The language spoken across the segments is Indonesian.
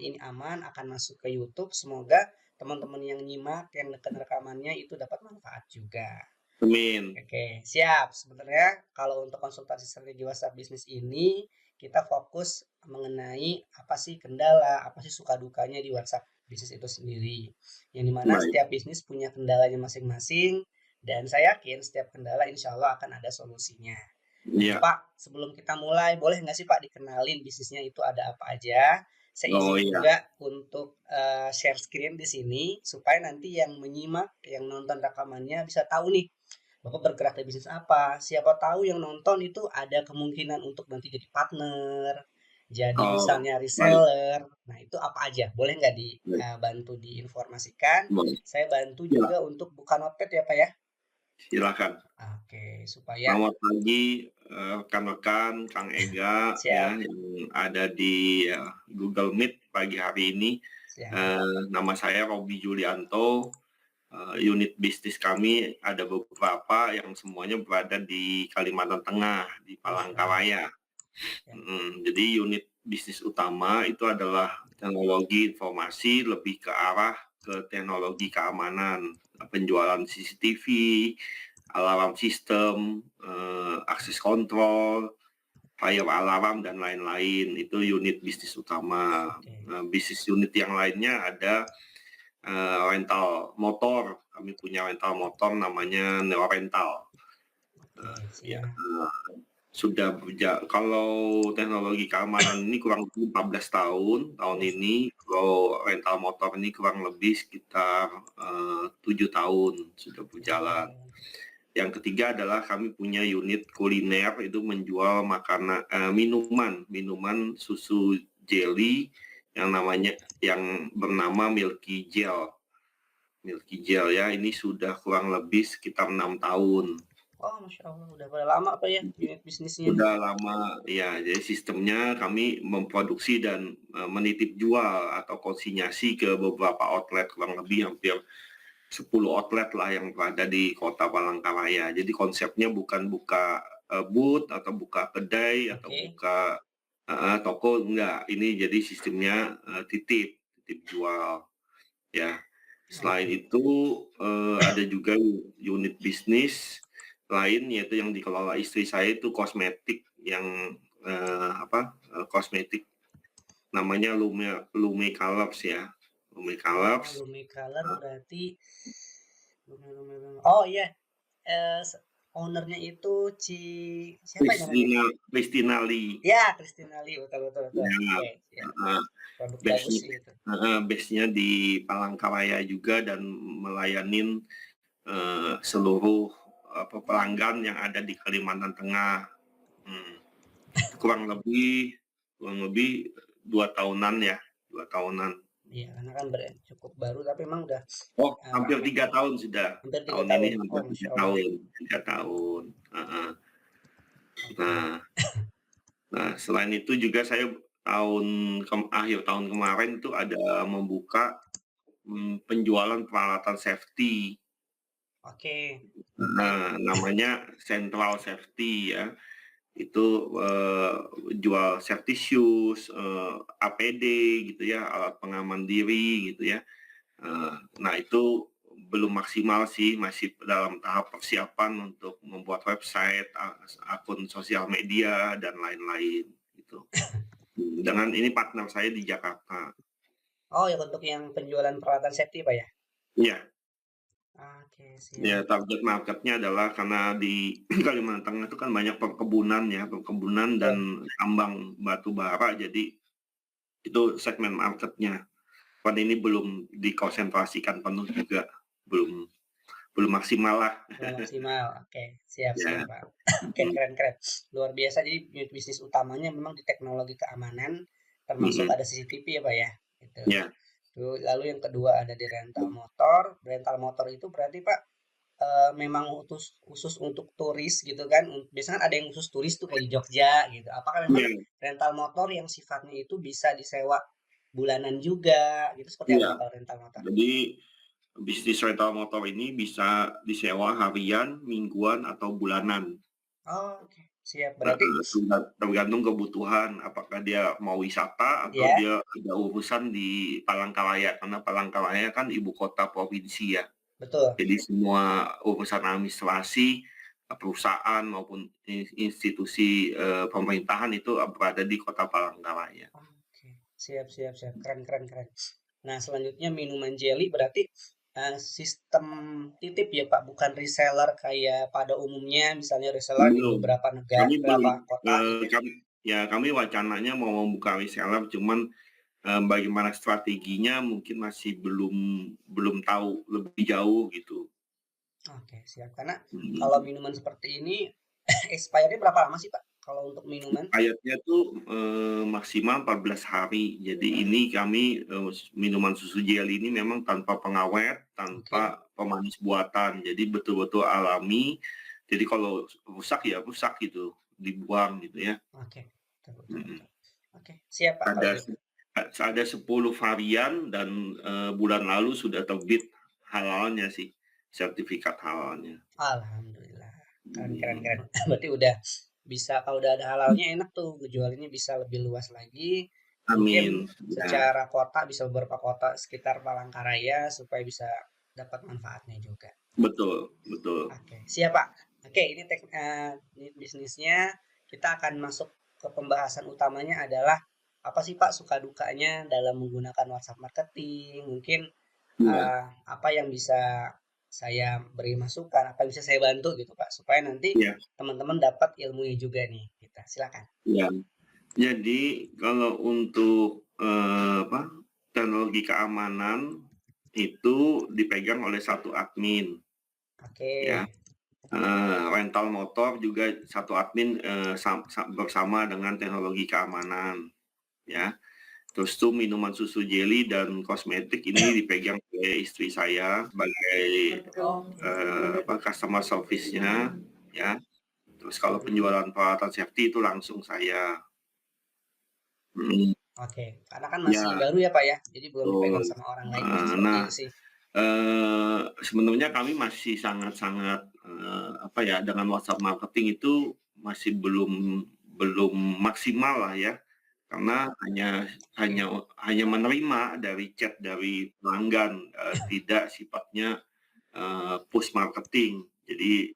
ini aman, akan masuk ke YouTube. Semoga teman-teman yang nyimak, yang dekat rekamannya itu dapat manfaat juga. Amin. Oke, siap. Sebenarnya kalau untuk konsultasi strategi WhatsApp bisnis ini, kita fokus mengenai apa sih kendala, apa sih suka dukanya di WhatsApp bisnis itu sendiri. Yang dimana Baik. setiap bisnis punya kendalanya masing-masing, dan saya yakin setiap kendala insya Allah akan ada solusinya. Nah, Iya. Pak, sebelum kita mulai, boleh nggak sih Pak dikenalin bisnisnya itu ada apa aja? Saya Oh izin iya. juga untuk share screen di sini, supaya nanti yang menyimak, yang nonton rekamannya bisa tahu nih, Bapak bergerak di bisnis apa. Siapa tahu yang nonton itu ada kemungkinan untuk nanti jadi partner, jadi Oh, misalnya baik. reseller. Nah, itu apa aja? Boleh nggak Baik. dibantu diinformasikan? Baik. Saya bantu Ya, juga untuk buka notepad ya, Pak ya. silakan. Oke, supaya Selamat pagi, rekan-rekan, Kang Ega ya siap, yang ada di Google Meet pagi hari ini. siap. Nama saya Roby Julianto. Unit bisnis kami ada beberapa yang semuanya berada di Kalimantan Tengah, di Masya Allah. Palangkaraya. Ya, Jadi unit bisnis utama itu adalah teknologi informasi lebih ke arah ke teknologi keamanan, penjualan CCTV, alarm sistem, akses kontrol, fire alarm dan lain-lain. Itu unit bisnis utama. oke, Bisnis unit yang lainnya ada rental motor. Kami punya rental motor namanya Neo Rental. oke, Ya, siap. sudah kalau teknologi keamanan ini kurang lebih 14 tahun, tahun Oh, ini. Kalau rental motor ini kurang lebih sekitar 7 tahun sudah berjalan. oh, Yang ketiga adalah kami punya unit kuliner, itu menjual makanan, minuman susu jelly yang bernama Milky Gel. Milky Gel ya, ini sudah kurang lebih sekitar 6 tahun. oh, Masya Allah, udah pada lama Pak ya unit bisnisnya nih. Udah lama ya, jadi sistemnya kami memproduksi dan menitip jual atau konsinyasi ke beberapa outlet, kurang lebih hampir 10 outlet lah yang berada di Kota Palangkaraya. Jadi konsepnya bukan buka booth atau buka kedai atau Oke, buka toko, enggak. Ini jadi sistemnya titip jual ya. Selain oke, itu ada juga unit bisnis lain, yaitu yang dikelola istri saya, itu kosmetik yang kosmetik namanya Lume Colors ya. Lume oh, Colors. Lumi Color berarti oh iya, ownernya itu siapa ya namanya? Christina Lee. Ya, Christina Lee, betul betul betul. Ya, Oke, siap. Produk bagus base-nya sih itu. base-nya di Palangkaraya juga dan melayanin seluruh pelanggan yang ada di Kalimantan Tengah. Hmm. Kurang lebih 2 tahunan ya, 2 tahunan. Iya, karena kan cukup baru tapi emang udah Oh, hampir rame. 3 tahun sudah. Hampir tiga Tahun ini tahun. hampir Oh, tiga Masya Allah. tahun, 3 tahun. Heeh. Oke. Nah, selain itu juga saya akhir tahun kemarin itu ada membuka penjualan peralatan safety. Oke. Namanya Central Safety ya. Itu jual safety shoes, APD gitu ya, alat pengaman diri gitu ya. Nah itu belum maksimal sih, masih dalam tahap persiapan untuk membuat website, akun sosial media dan lain-lain gitu. Dengan ini partner saya di Jakarta. Oh, ya untuk yang penjualan peralatan safety, Pak ya? Iya, Oke, ya siap. target marketnya adalah karena di Kalimantan Tengah itu kan banyak perkebunan dan Betul. tambang batu bara, jadi itu segmen marketnya. Kan ini belum dikonsentrasikan penuh juga, belum belum maksimal lah. Belum maksimal. Oke, siap Ya, siap, Pak. Oke, keren keren. Luar biasa. Jadi unit bisnis utamanya memang di teknologi keamanan, termasuk mhm, ada CCTV ya, Pak ya? Gitu. ya, Lalu yang kedua ada di rental motor. Rental motor itu berarti, Pak, memang khusus khusus untuk turis gitu kan? Biasanya kan ada yang khusus turis tuh kayak di Jogja gitu. Apakah memang iya, rental motor yang sifatnya itu bisa disewa bulanan juga gitu? Seperti apa iya. Pak kalau rental motor? Jadi bisnis rental motor ini bisa disewa harian, mingguan, atau bulanan. Oh, oke. siap. Berarti Tergantung kebutuhan, apakah dia mau wisata atau ya, dia ada urusan di Palangkaraya, karena Palangkaraya kan ibu kota provinsi ya. betul. Jadi semua urusan administrasi, perusahaan maupun institusi, pemerintahan itu berada di kota Palangkaraya. Oke, siap, siap, siap. Keren, keren, keren. Nah, selanjutnya minuman jelly berarti sistem titip ya Pak, bukan reseller kayak pada umumnya, misalnya reseller di Belum, beberapa negara, kami belum, beberapa kota gitu. kami wacananya mau membuka reseller, cuman, bagaimana strateginya mungkin masih belum tahu lebih jauh gitu. Oke, siap. Karena kalau Mhm. minuman seperti ini expirednya berapa lama sih Pak? Kalau untuk minuman? Dietnya tuh, maksimal 14 hari. Jadi ini kami, minuman susu jelly ini memang tanpa pengawet, tanpa Oke, pemanis buatan. Jadi betul-betul alami. Jadi kalau rusak ya rusak gitu, dibuang gitu ya. oke, betul, betul, Mhm. betul. Oke, siap Pak kalau Ada gitu. ada 10 varian dan, bulan lalu sudah terbit halalnya sih, sertifikat halalnya. Alhamdulillah. Keren, keren, keren. Mhm. Berarti udah bisa, kalau udah ada halalnya enak tuh, ngejualinnya bisa lebih luas lagi. Mungkin Amin. Ya, secara kota bisa beberapa kota sekitar Palangkaraya supaya bisa dapat manfaatnya juga. betul betul. Oke, siap Pak. Oke, ini bisnisnya. Kita akan masuk ke pembahasan utamanya adalah apa sih Pak suka dukanya dalam menggunakan WhatsApp marketing? Mungkin Iya apa yang bisa saya beri masukan, apa yang bisa saya bantu gitu Pak, supaya nanti iya teman-teman dapat ilmunya juga nih. Kita silakan. iya. Jadi kalau untuk, apa, teknologi keamanan itu dipegang oleh satu admin Oke, ya, rental motor juga satu admin, bersama dengan teknologi keamanan ya. Terus tuh minuman susu jelly dan kosmetik ini dipegang oleh istri saya sebagai, apa, customer service-nya ya. Terus kalau mhm, penjualan peralatan safety itu langsung saya. Mhm, oke. Karena kan masih ya baru ya Pak ya, jadi belum dipegang betul. sama orang lain juga seperti Nah, itu sih. sebenarnya kami masih sangat-sangat, apa ya, dengan WhatsApp marketing itu masih belum belum maksimal lah ya, karena hanya hanya Oke, hanya menerima dari chat dari pelanggan, tidak sifatnya, push marketing. Jadi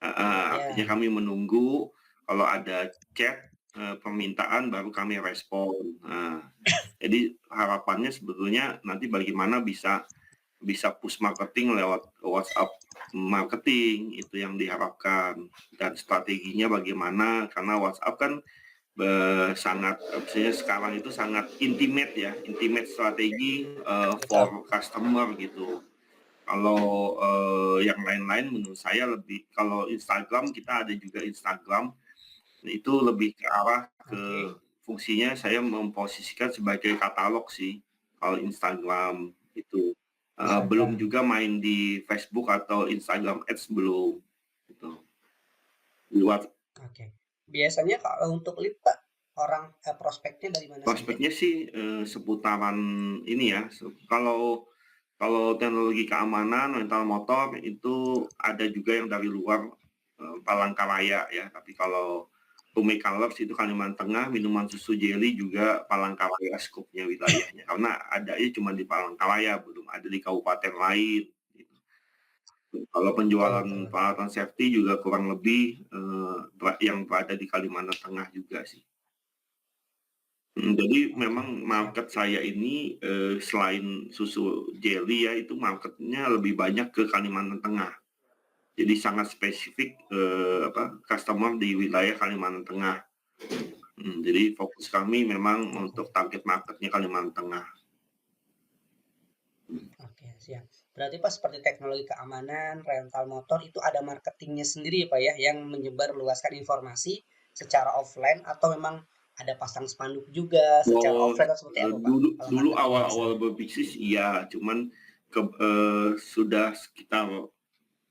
artinya ya, kami menunggu kalau ada chat, permintaan baru kami respon. Nah, jadi harapannya sebetulnya nanti bagaimana bisa bisa push marketing lewat WhatsApp marketing, itu yang diharapkan. Dan strateginya bagaimana, karena WhatsApp kan, sangat maksudnya sekarang itu sangat intimate ya, intimate strategi, betul. for customer gitu. Kalau, yang lain-lain menurut saya lebih kalau Instagram kita ada juga Instagram, itu lebih ke arah ke Oke, fungsinya saya memposisikan sebagai katalog sih, kalau Instagram itu. Belum Instagram. juga main di Facebook atau Instagram Ads belum, gitu. Di wat Oke. Biasanya kalau untuk lead Pak, prospeknya dari mana saja? Prospeknya sih, seputaran ini ya, kalau kalau teknologi keamanan, rental motor itu ada juga yang dari luar, Palangkaraya ya, tapi kalau Home Colors itu Kalimantan Tengah, minuman susu jelly juga Palangkaraya skupnya wilayahnya, karena adanya cuma di Palangkaraya, belum ada di kabupaten lain, gitu. Kalau Betul, penjualan betul, betul. peralatan safety juga kurang lebih, yang berada di Kalimantan Tengah juga sih. Jadi Oke, memang siap. market saya ini, selain susu jelly ya, itu market-nya lebih banyak ke Kalimantan Tengah. Jadi sangat spesifik, apa, customer di wilayah Kalimantan Tengah. Jadi fokus kami memang Oke, untuk target market-nya Kalimantan Tengah. oke, siap. Berarti Pak seperti teknologi keamanan, rental motor itu ada marketingnya sendiri ya Pak ya, yang menyebar luaskan informasi secara offline atau memang ada pasang spanduk juga secara Oh, offline atau seperti apa Pak? dulu Kalau dulu marketingnya di awal-awal sana. berbisnis iya, cuman sudah sekitar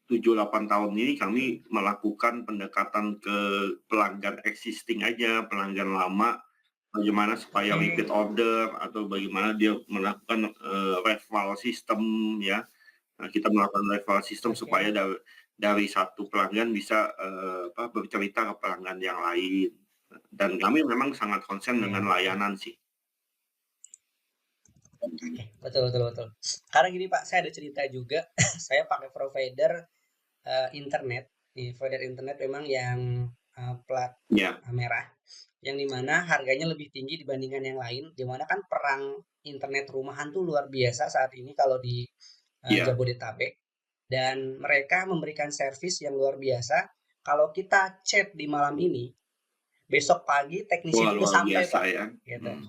7, 8 tahun ini kami melakukan pendekatan ke pelanggan existing aja, pelanggan lama, bagaimana supaya Oke, repeat order atau bagaimana dia melakukan, referral system ya. Nah, kita melakukan referral system supaya oke, dari satu pelanggan bisa bercerita ke pelanggan yang lain. Dan kami memang sangat konsen Iya, dengan betul. layanan sih. Oke, betul betul betul. Karena gini Pak, saya ada cerita juga. Saya pakai provider internet. Provider internet memang yang plat Ya, merah, yang dimana harganya lebih tinggi dibandingkan yang lain. Dimana kan perang internet rumahan tuh luar biasa saat ini kalau di ya, Jabodetabek. Dan mereka memberikan servis yang luar biasa. Kalau kita chat di malam ini, besok pagi teknisi wah itu udah luar sampai biasa Pak. ya. Gitu. Hmm.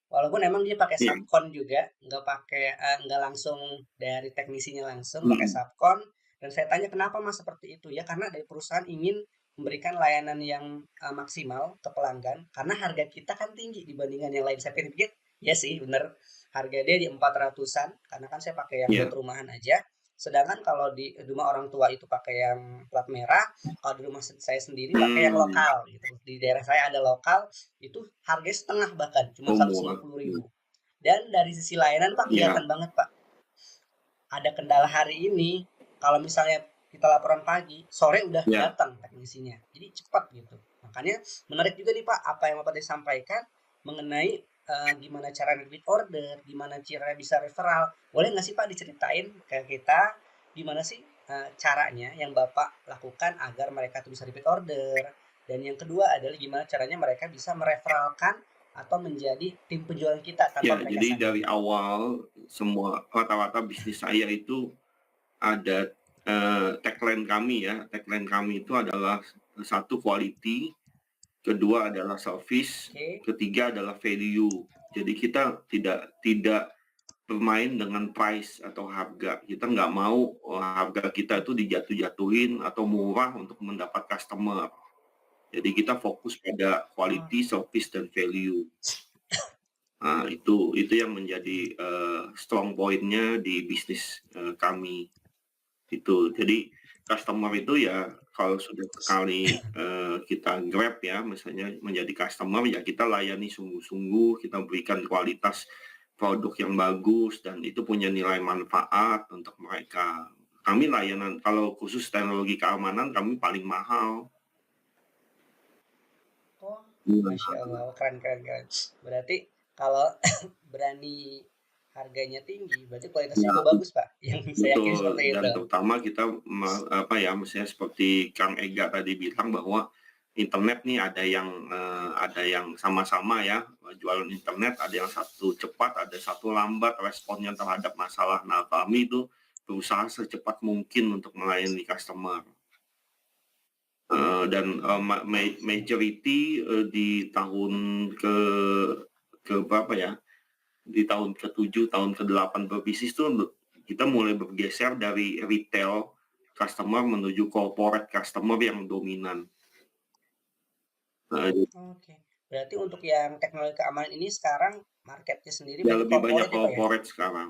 Walaupun emang dia pakai Iya, subkon juga, nggak langsung dari teknisinya langsung, pakai mm, subkon. Dan saya tanya kenapa Mas seperti itu ya? Karena dari perusahaan ingin memberikan layanan yang maksimal ke pelanggan, karena harga kita kan tinggi dibandingkan yang lain. Saya pikir, ya sih bener, harga dia di 400-an, karena kan saya pakai yang buat ya, rumahan aja. Sedangkan kalau di rumah orang tua itu pakai yang plat merah, kalau di rumah saya sendiri pakai yang hmm, lokal gitu. Di daerah saya ada lokal, itu harganya setengah bahkan, cuma seratus lima umur, puluh ribu. Dan dari sisi layanan Pak, ya, kelihatan banget Pak. Ada kendala hari ini, kalau misalnya kita laporan pagi, sore udah ya, datang teknisinya. Jadi cepat gitu. Makanya menarik juga nih Pak, apa yang Bapak tadi sampaikan mengenai gimana cara repeat order, gimana cara bisa referral. Boleh nggak sih Pak diceritain ke kita gimana sih caranya yang Bapak lakukan agar mereka tuh bisa repeat order? Dan yang kedua adalah gimana caranya mereka bisa mereferalkan atau menjadi tim penjualan kita tanpa ya. mereka Jadi dari sadari. awal semua rata-rata bisnis saya itu ada tagline kami ya. Tagline kami itu adalah satu quality, kedua adalah service, Oke. ketiga adalah value. Jadi kita tidak tidak bermain dengan price atau harga. Kita nggak mau harga kita itu dijatuh-jatuhin atau murah untuk mendapat customer. Jadi kita fokus pada Oh, quality, service, dan value. Nah, itu yang menjadi strong point-nya di bisnis kami. Itu. Jadi customer itu ya kalau sudah sekali kita grab ya, misalnya menjadi customer ya kita layani sungguh-sungguh, kita berikan kualitas produk yang bagus dan itu punya nilai manfaat untuk mereka. Kami layanan kalau khusus teknologi keamanan kami paling mahal. oh, Iya, Masya Allah, keren, keren, keren. Berarti kalau berani harganya tinggi, berarti kualitasnya juga ya, bagus, Pak. Yang saya yakin seperti betul, itu. dan terutama kita apa ya, misalnya seperti Kang Ega tadi bilang bahwa internet nih ada yang sama-sama ya jualan internet, ada yang satu cepat, ada satu lambat responnya terhadap masalah. Nah, kami itu berusaha secepat mungkin untuk melayani customer. Dan majority di tahun ke berapa ya? Di tahun ke-7, tahun ke-8 berbisnis tuh kita mulai bergeser dari retail customer menuju corporate customer yang dominan. Nah, Oke. Berarti untuk yang teknologi keamanan ini sekarang marketnya sendiri ya berarti lebih banyak corporate ya, Pak ya? corporate sekarang.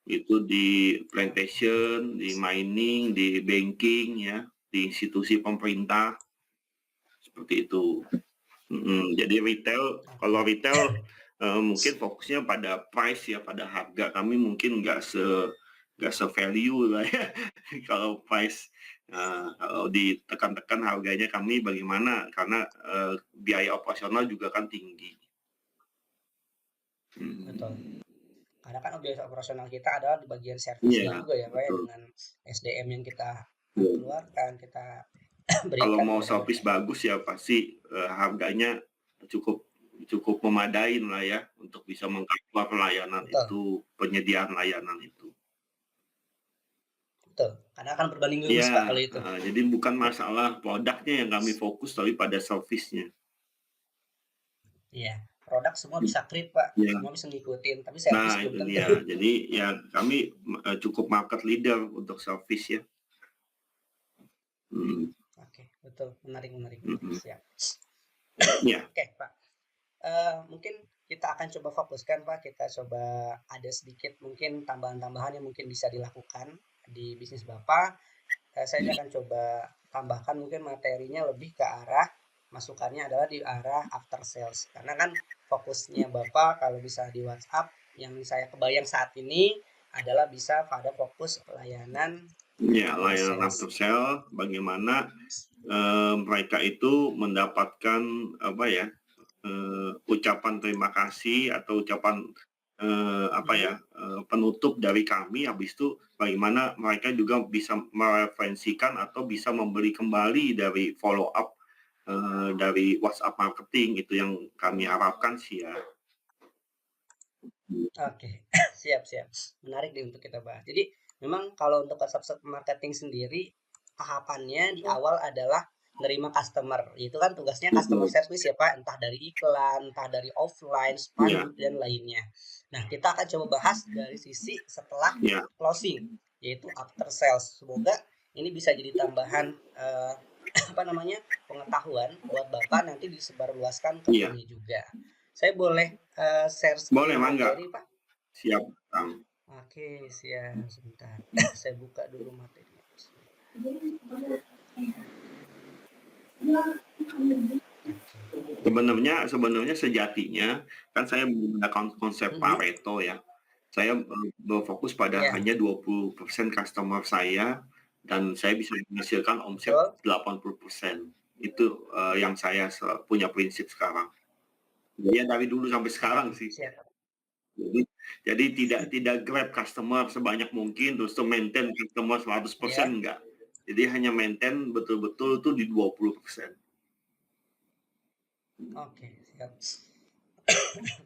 Itu di Oke. plantation, di mining, di banking ya, di institusi pemerintah seperti itu. Jadi retail, kalau Oke. retail mungkin fokusnya pada price ya, pada harga. Kami mungkin nggak se value lah ya. Kalau price, kalau ditekan-tekan harganya kami bagaimana? Karena biaya operasional juga kan tinggi. Betul. Hmm. Karena kan biaya operasional kita adalah di bagian servisnya Iya, juga ya, Pak ya, betul. dengan SDM yang kita Iya. keluarkan, kita Kalau berikan mau kepada service mereka. bagus ya pasti harganya cukup cukup memadain lah ya untuk bisa mengcover layanan Betul, itu, penyediaan layanan itu. betul. Karena akan berbanding lurus, Iya, Pak, kalau itu. jadi bukan masalah produknya yang kami fokus tapi pada service-nya. Iya, produk semua bisa klik, Pak. Iya. Semua bisa ngikutin, tapi Nah, servis belum itu tentu. dia. Jadi ya kami cukup market leader untuk service ya. Hmm, Oke, betul. Menarik, menarik, menarik. mhm. Siap. Iya, Oke, Pak. Mungkin kita akan coba fokuskan, Pak. Kita coba ada sedikit mungkin tambahan-tambahan yang mungkin bisa dilakukan di bisnis Bapak. Saya akan coba tambahkan mungkin materinya lebih ke arah masukannya adalah di arah after sales. Karena kan fokusnya Bapak kalau bisa di WhatsApp yang saya kebayang saat ini adalah bisa pada fokus pelayanan Ya, Post layanan sales. after sale, bagaimana mereka itu mendapatkan apa ya, ucapan terima kasih atau ucapan Mhm. penutup dari kami. Habis itu bagaimana mereka juga bisa mereferensikan atau bisa membeli kembali dari follow up dari WhatsApp marketing, itu yang kami harapkan sih ya. Oke, siap siap. Menarik nih untuk kita bahas. Jadi memang kalau untuk WhatsApp marketing sendiri, tahapannya di awal adalah nerima customer. Itu kan tugasnya customer Betul. service ya Pak, entah dari iklan, entah dari offline, Ya, spanduk dan lainnya. Nah, kita akan coba bahas dari sisi setelah ya, closing, yaitu after sales. Semoga ini bisa jadi tambahan apa namanya? Pengetahuan buat Bapak nanti disebarluaskan ke iya. timnya juga. Saya boleh share Boleh, screen mangga. materi, Pak? Siap, Kang. Oke, siap. Sebentar. Saya buka dulu materinya. Oke. Sebenarnya sebenarnya sejatinya kan saya menggunakan konsep Mhm. Pareto ya. Saya berfokus pada Ya, hanya 20% customer saya dan saya bisa menghasilkan omset betul. 80%. Itu yang saya punya prinsip sekarang. Ya dari dulu sampai sekarang Oke, sih. siap. Jadi jadi tidak tidak grab customer sebanyak mungkin terus to maintain customer 100% Ya, enggak. Jadi hanya maintain betul-betul tuh di 20%. oke, siap.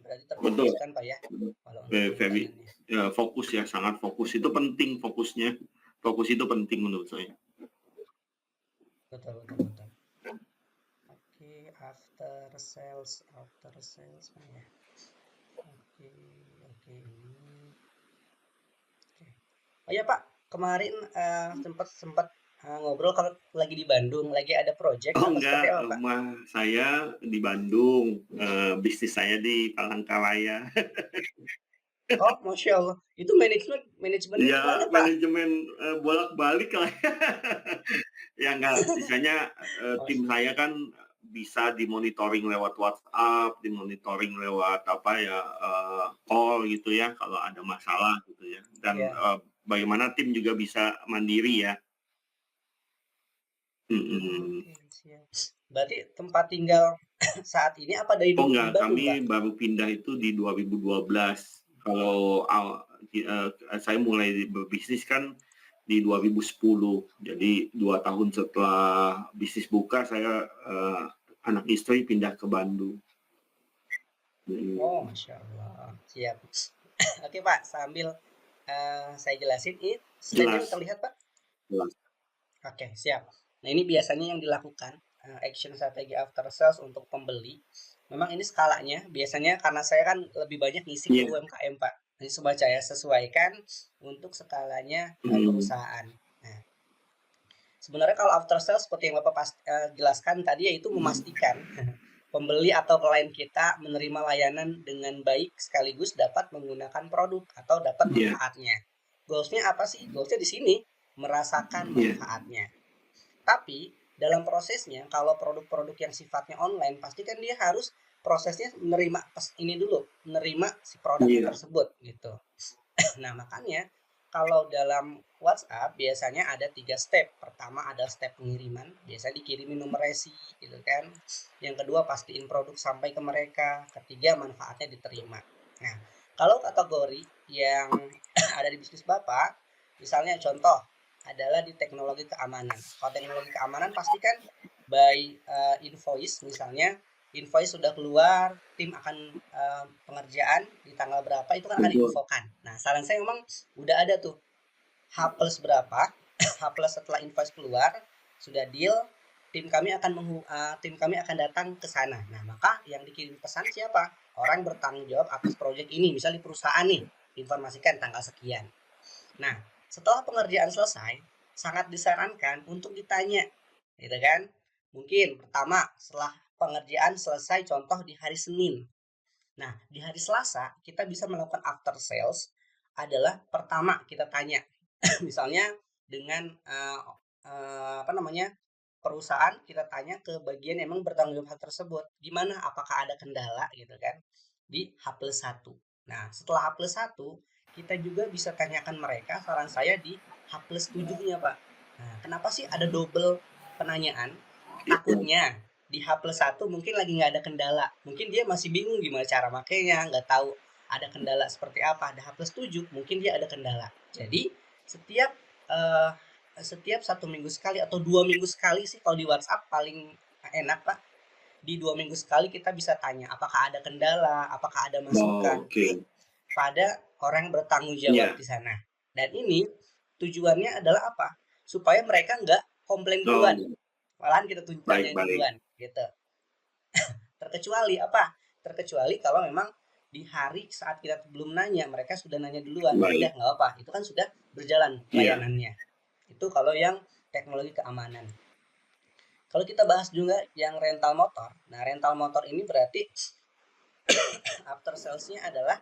Berarti Betul. terfokus kan, Pak ya, kalau untuk Very penekanannya. fokus ya, sangat fokus. Itu penting fokusnya. Fokus itu penting menurut saya. Betul, betul, betul. Oke, after sales mana ya? Oke, oke ini. Oke. Oh ya Pak, kemarin sempat sempat ngobrol kalau lagi di Bandung, lagi ada project Oh atau seperti enggak, apa Pak? rumah saya di Bandung, bisnis saya di Palangkaraya. Oh, Masya Allah. Itu manajemennya gimana, Ya Pak? manajemen bolak-balik lah. Ya enggak, sisanya tim Mas, saya kan bisa dimonitoring lewat WhatsApp, dimonitoring lewat apa ya, call gitu ya kalau ada masalah gitu ya. Dan ya. bagaimana tim juga bisa mandiri ya. Mhm. Oke, siap. Berarti tempat tinggal saat ini apa dari Oh dulu di enggak, Bandung, kami Pak? baru pindah itu di 2012. Kalau saya mulai berbisnis kan di 2010. Jadi 2 tahun setelah bisnis buka saya, anak istri pindah ke Bandung. Oh, Mhm. Masya Allah. Siap. Oke, Pak, sambil saya jelasin, ini slide-nya Jelas terlihat, Pak? jelas. Oke, siap. Nah, ini biasanya yang dilakukan action strategi after sales untuk pembeli. Memang ini skalanya biasanya karena saya kan lebih banyak ngisi ke Iya, UMKM, Pak. Jadi coba saya sesuaikan untuk skalanya mhm, perusahaan. Nah, sebenarnya kalau after sales seperti yang Bapak jelaskan tadi yaitu memastikan pembeli atau klien kita menerima layanan dengan baik sekaligus dapat menggunakan produk atau dapat iya manfaatnya. Goalsnya apa sih? Goalsnya di sini merasakan iya manfaatnya. Tapi dalam prosesnya kalau produk-produk yang sifatnya online pasti kan dia harus prosesnya menerima ini dulu, menerima si produknya iya tersebut gitu. Nah, makanya kalau dalam WhatsApp biasanya ada 3 step. Pertama ada step pengiriman, biasa dikirimin nomor resi gitu kan. Yang kedua pastiin produk sampai ke mereka. Ketiga manfaatnya diterima. Nah, kalau kategori yang ada di bisnis Bapak, misalnya contoh adalah di teknologi keamanan. Kalau teknologi keamanan pasti kan by invoice misalnya invoice sudah keluar, tim akan pengerjaan di tanggal berapa itu kan akan betul. diinfokan. Nah, saran saya memang udah ada tuh H plus berapa, H plus setelah invoice keluar, sudah deal, tim kami akan datang ke sana. Nah, maka yang dikirim pesan siapa? Orang bertanggung jawab atas proyek ini, misalnya di perusahaan nih, informasikan tanggal sekian. Nah, setelah pengerjaan selesai, sangat disarankan untuk ditanya, gitu kan? Mungkin pertama setelah pengerjaan selesai contoh di hari Senin. Nah, di hari Selasa kita bisa melakukan after sales adalah pertama kita tanya, misalnya dengan apa namanya perusahaan kita tanya ke bagian yang emang bertanggung jawab hal tersebut, gimana apakah ada kendala gitu kan di H+1. Nah, setelah H+1 kita juga bisa tanyakan mereka saran saya di H+7-nya, Pak. Nah, kenapa sih ada double penanyaan? Iya. Takutnya di H+1 mungkin lagi nggak ada kendala. Mungkin dia masih bingung gimana cara makainya, nggak tahu ada kendala seperti apa. Ada H+7, mungkin dia ada kendala. Jadi, setiap eh, setiap 1 minggu sekali atau 2 minggu sekali sih kalau di WhatsApp paling enak, Pak. Di 2 minggu sekali kita bisa tanya apakah ada kendala, apakah ada masukan Oke. pada orang yang bertanggung jawab Iya. di sana. Dan ini tujuannya adalah apa? Supaya mereka nggak komplain duluan. Oh, Malahan kita tanyain baik-baik. duluan, gitu. Terkecuali apa? Terkecuali kalau memang di hari saat kita belum nanya, mereka sudah nanya duluan. Ya udah Baik. nggak apa, itu kan sudah berjalan Iya. layanannya. Itu kalau yang teknologi keamanan. Kalau kita bahas juga yang rental motor. Nah, rental motor ini berarti after sales-nya adalah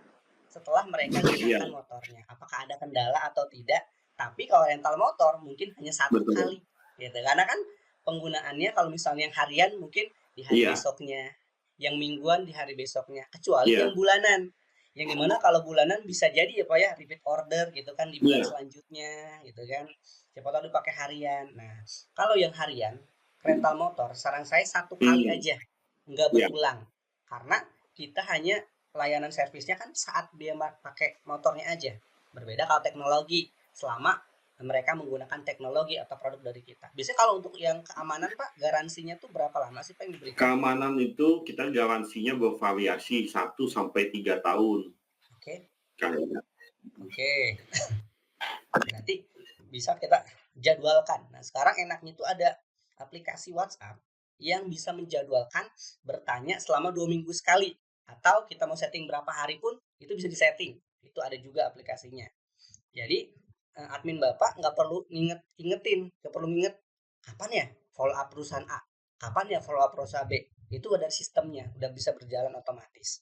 setelah mereka Iya, gunakan motornya. Apakah ada kendala atau tidak? Tapi kalau rental motor mungkin hanya satu betul. kali, gitu. Karena kan penggunaannya kalau misalnya yang harian mungkin di hari Iya. besoknya, yang mingguan di hari besoknya, kecuali yang Iya. bulanan. Yang dimana kalau bulanan bisa jadi ya Pak ya repeat order gitu kan di bulan Iya. selanjutnya gitu kan. Siapa tahu dipakai harian. Nah, kalau yang harian rental motor saran saya satu kali Hmm. aja, nggak Iya. berulang. Karena kita hanya layanan servisnya kan saat dia pakai motornya aja. Berbeda kalau teknologi, selama mereka menggunakan teknologi atau produk dari kita. Biasanya kalau untuk yang keamanan Pak, garansinya tuh berapa lama sih Pak yang diberikan? Keamanan itu kita garansinya bervariasi 1 sampai 3 tahun. Oke, Kayaknya. oke. Berarti bisa kita jadwalkan. Nah, sekarang enaknya itu ada aplikasi WhatsApp yang bisa menjadwalkan bertanya selama 2 minggu sekali. Atau kita mau setting berapa hari pun itu bisa disetting. Itu ada juga aplikasinya. Jadi admin Bapak nggak perlu ingetin, nggak perlu nginget kapan ya follow up perusahaan A, kapan ya follow up perusahaan B. Itu ada sistemnya, udah bisa berjalan otomatis.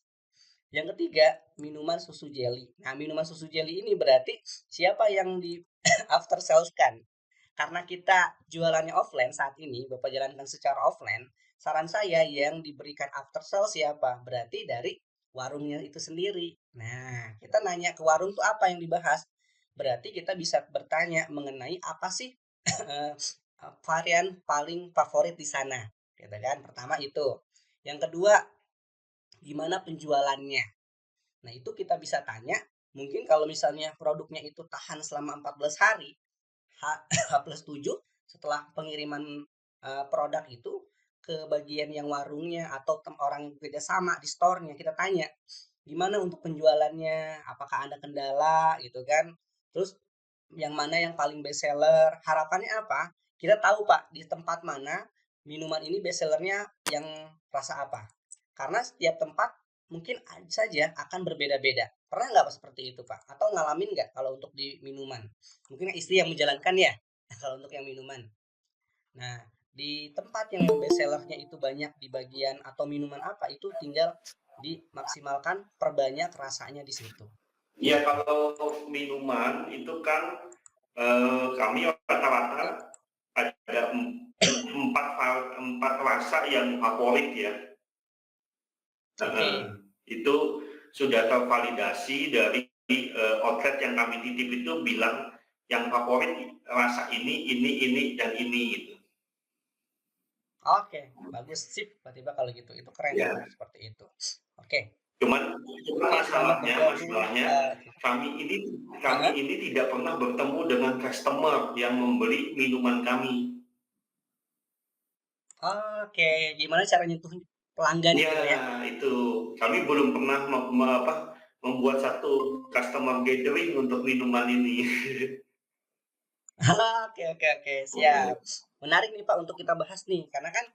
Yang ketiga, minuman susu jelly. Nah, minuman susu jelly ini berarti siapa yang di after sales kan? Karena kita jualannya offline saat ini, Bapak jalankan secara offline, saran saya yang diberikan after sales siapa? Berarti dari warungnya itu sendiri. Nah, kita nanya ke warung tuh apa yang dibahas? Berarti kita bisa bertanya mengenai apa sih varian paling favorit di sana, gitu kan? Pertama itu. Yang kedua, gimana penjualannya? Nah, itu kita bisa tanya, mungkin kalau misalnya produknya itu tahan selama 14 hari, H+7 setelah pengiriman produk itu ke bagian yang warungnya atau orang yang bekerja sama di store-nya, kita tanya, gimana untuk penjualannya, apakah ada kendala gitu kan. Terus yang mana yang paling best seller, harapannya apa? Kita tahu Pak, di tempat mana minuman ini best sellernya yang rasa apa. Karena setiap tempat mungkin saja akan berbeda-beda. Pernah nggak seperti itu Pak? Atau ngalamin nggak kalau untuk di minuman? Mungkin istri yang menjalankan ya, kalau untuk yang minuman. Nah, di tempat yang best sellernya itu banyak di bagian atau minuman apa, itu tinggal dimaksimalkan, perbanyak rasanya di situ. Ya Gitu. kalau minuman itu kan kami rata-rata ada empat rasa yang favorit ya. Oke. Itu sudah tervalidasi dari outlet yang kami titip itu bilang yang favorit rasa ini, dan ini gitu. Oke, bagus sip. Berarti Pak kalau gitu. Itu keren Ya, kalau seperti itu. Oke. cuman Oke, selamat bergabung. masalahnya kami ini kami Heeh. ini tidak pernah bertemu dengan customer yang membeli minuman kami. Oke, gimana cara nyentuh pelanggan Ya, gitu ya? itu kami belum pernah membuat satu customer gathering untuk minuman ini. Oke, oke, oke, siap. Menarik nih Pak untuk kita bahas nih, karena kan